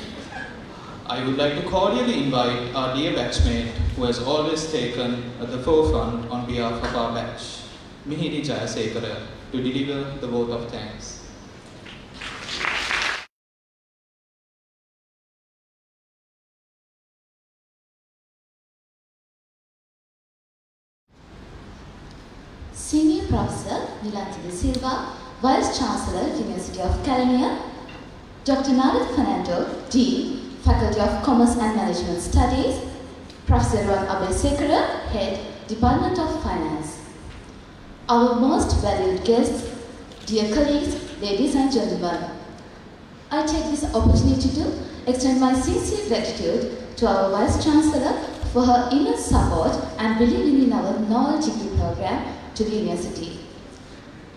I would like to cordially invite our dear batchmate who has always taken the forefront on behalf of our batch, Mihiri Jayasekara, to deliver the vote of thanks. Senior Professor Nilanthi De Silva, Vice Chancellor, University of California, Dr. Narad Fernando, Dean, Faculty of Commerce and Management Studies, Professor Ron Abesekara, Head, Department of Finance. Our most valued guests, dear colleagues, ladies and gentlemen, I take this opportunity to extend my sincere gratitude to our Vice Chancellor for her immense support and believing in our knowledge degree program to the university.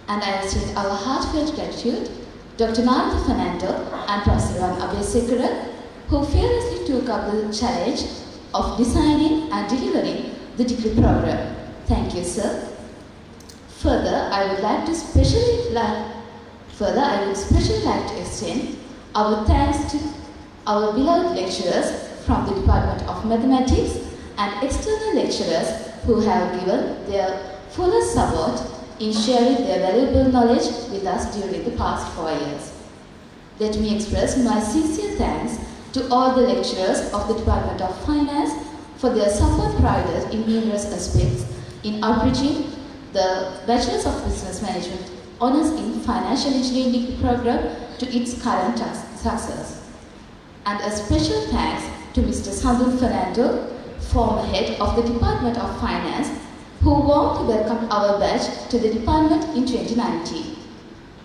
And I extend our heartfelt gratitude Dr. Narad Fernando and Professor Ron Abesekara, who fearlessly took up the challenge of designing and delivering the degree program. Thank you, sir. Further, I would especially like to extend our thanks to our beloved lecturers from the Department of Mathematics and external lecturers who have given their fullest support in sharing their valuable knowledge with us during the past 4 years. Let me express my sincere thanks to all the lecturers of the Department of Finance for their support provided in numerous aspects in outreaching the Bachelor of Business Management Honours in Financial Engineering degree program to its current success. And a special thanks to Mr. Sandhu Fernando, former head of the Department of Finance, who warmly welcomed our batch to the department in 2019.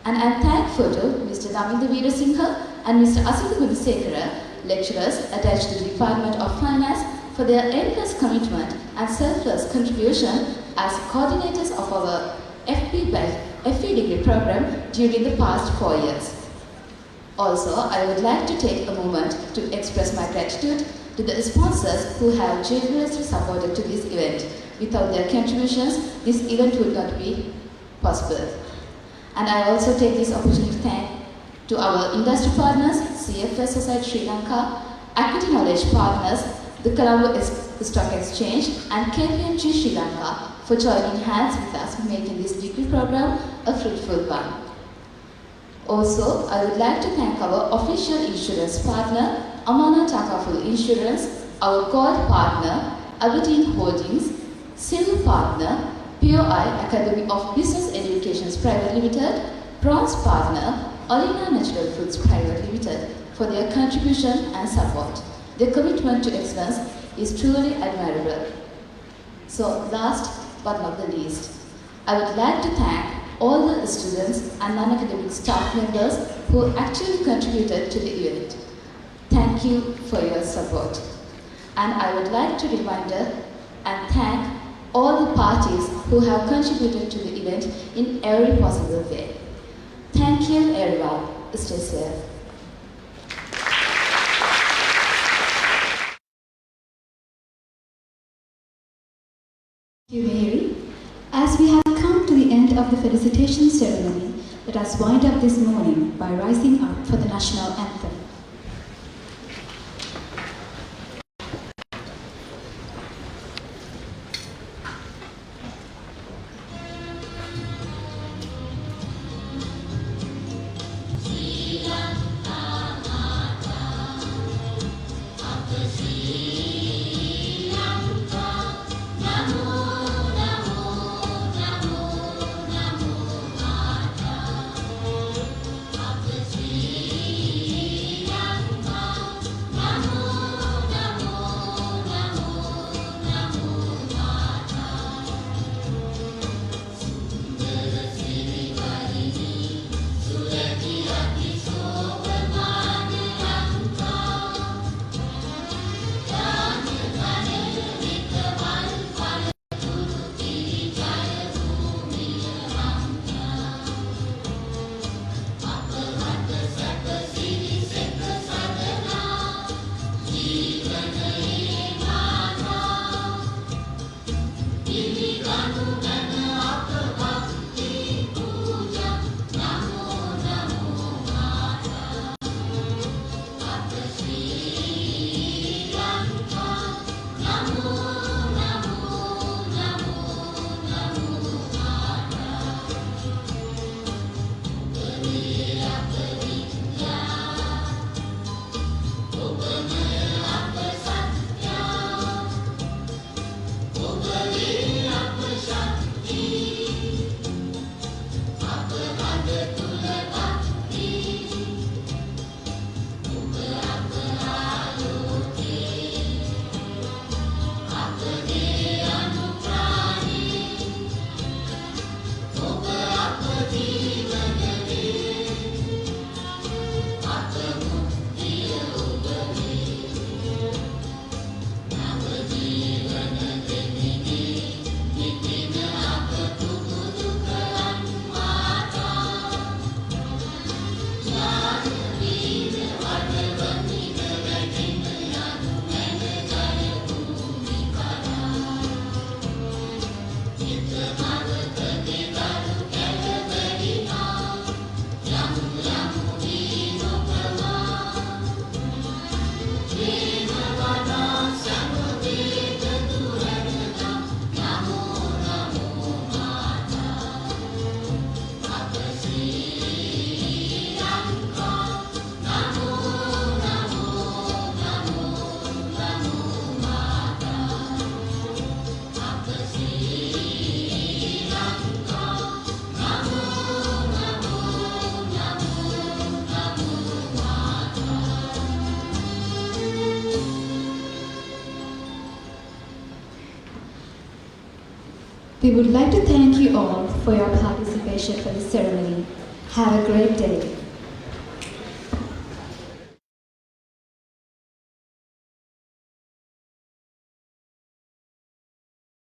And I am thankful to Mr. Daminda Veerasinghe and Mr. Asitha Gunasekara, lecturers attached to the Department of Finance, for their endless commitment and selfless contribution as coordinators of our FE degree program during the past 4 years. Also, I would like to take a moment to express my gratitude to the sponsors who have generously supported to this event. Without their contributions, this event would not be possible. And I also take this opportunity to thank to our industry partners, CFS Society Sri Lanka, Equity Knowledge Partners, the Colombo Stock Exchange, and KPMG Sri Lanka for joining hands with us making this degree program a fruitful one. Also, I would like to thank our official insurance partner, Amana Takaful Insurance, our gold partner, Aberdeen Holdings, silver partner, POI Academy of Business Educations Private Limited, bronze partner, Olina Natural Foods Private Limited for their contribution and support. Their commitment to excellence is truly admirable. So, last but not the least, I would like to thank all the students and non-academic staff members who actually contributed to the event. Thank you for your support. And I would like to remind and thank all the parties who have contributed to the event in every possible way. Thank you everyone. Stay safe. Thank you, Mary. As we have come to the end of the felicitation ceremony, let us wind up this morning by rising up for the national anthem. We would like to thank you all for your participation for this ceremony. Have a great day.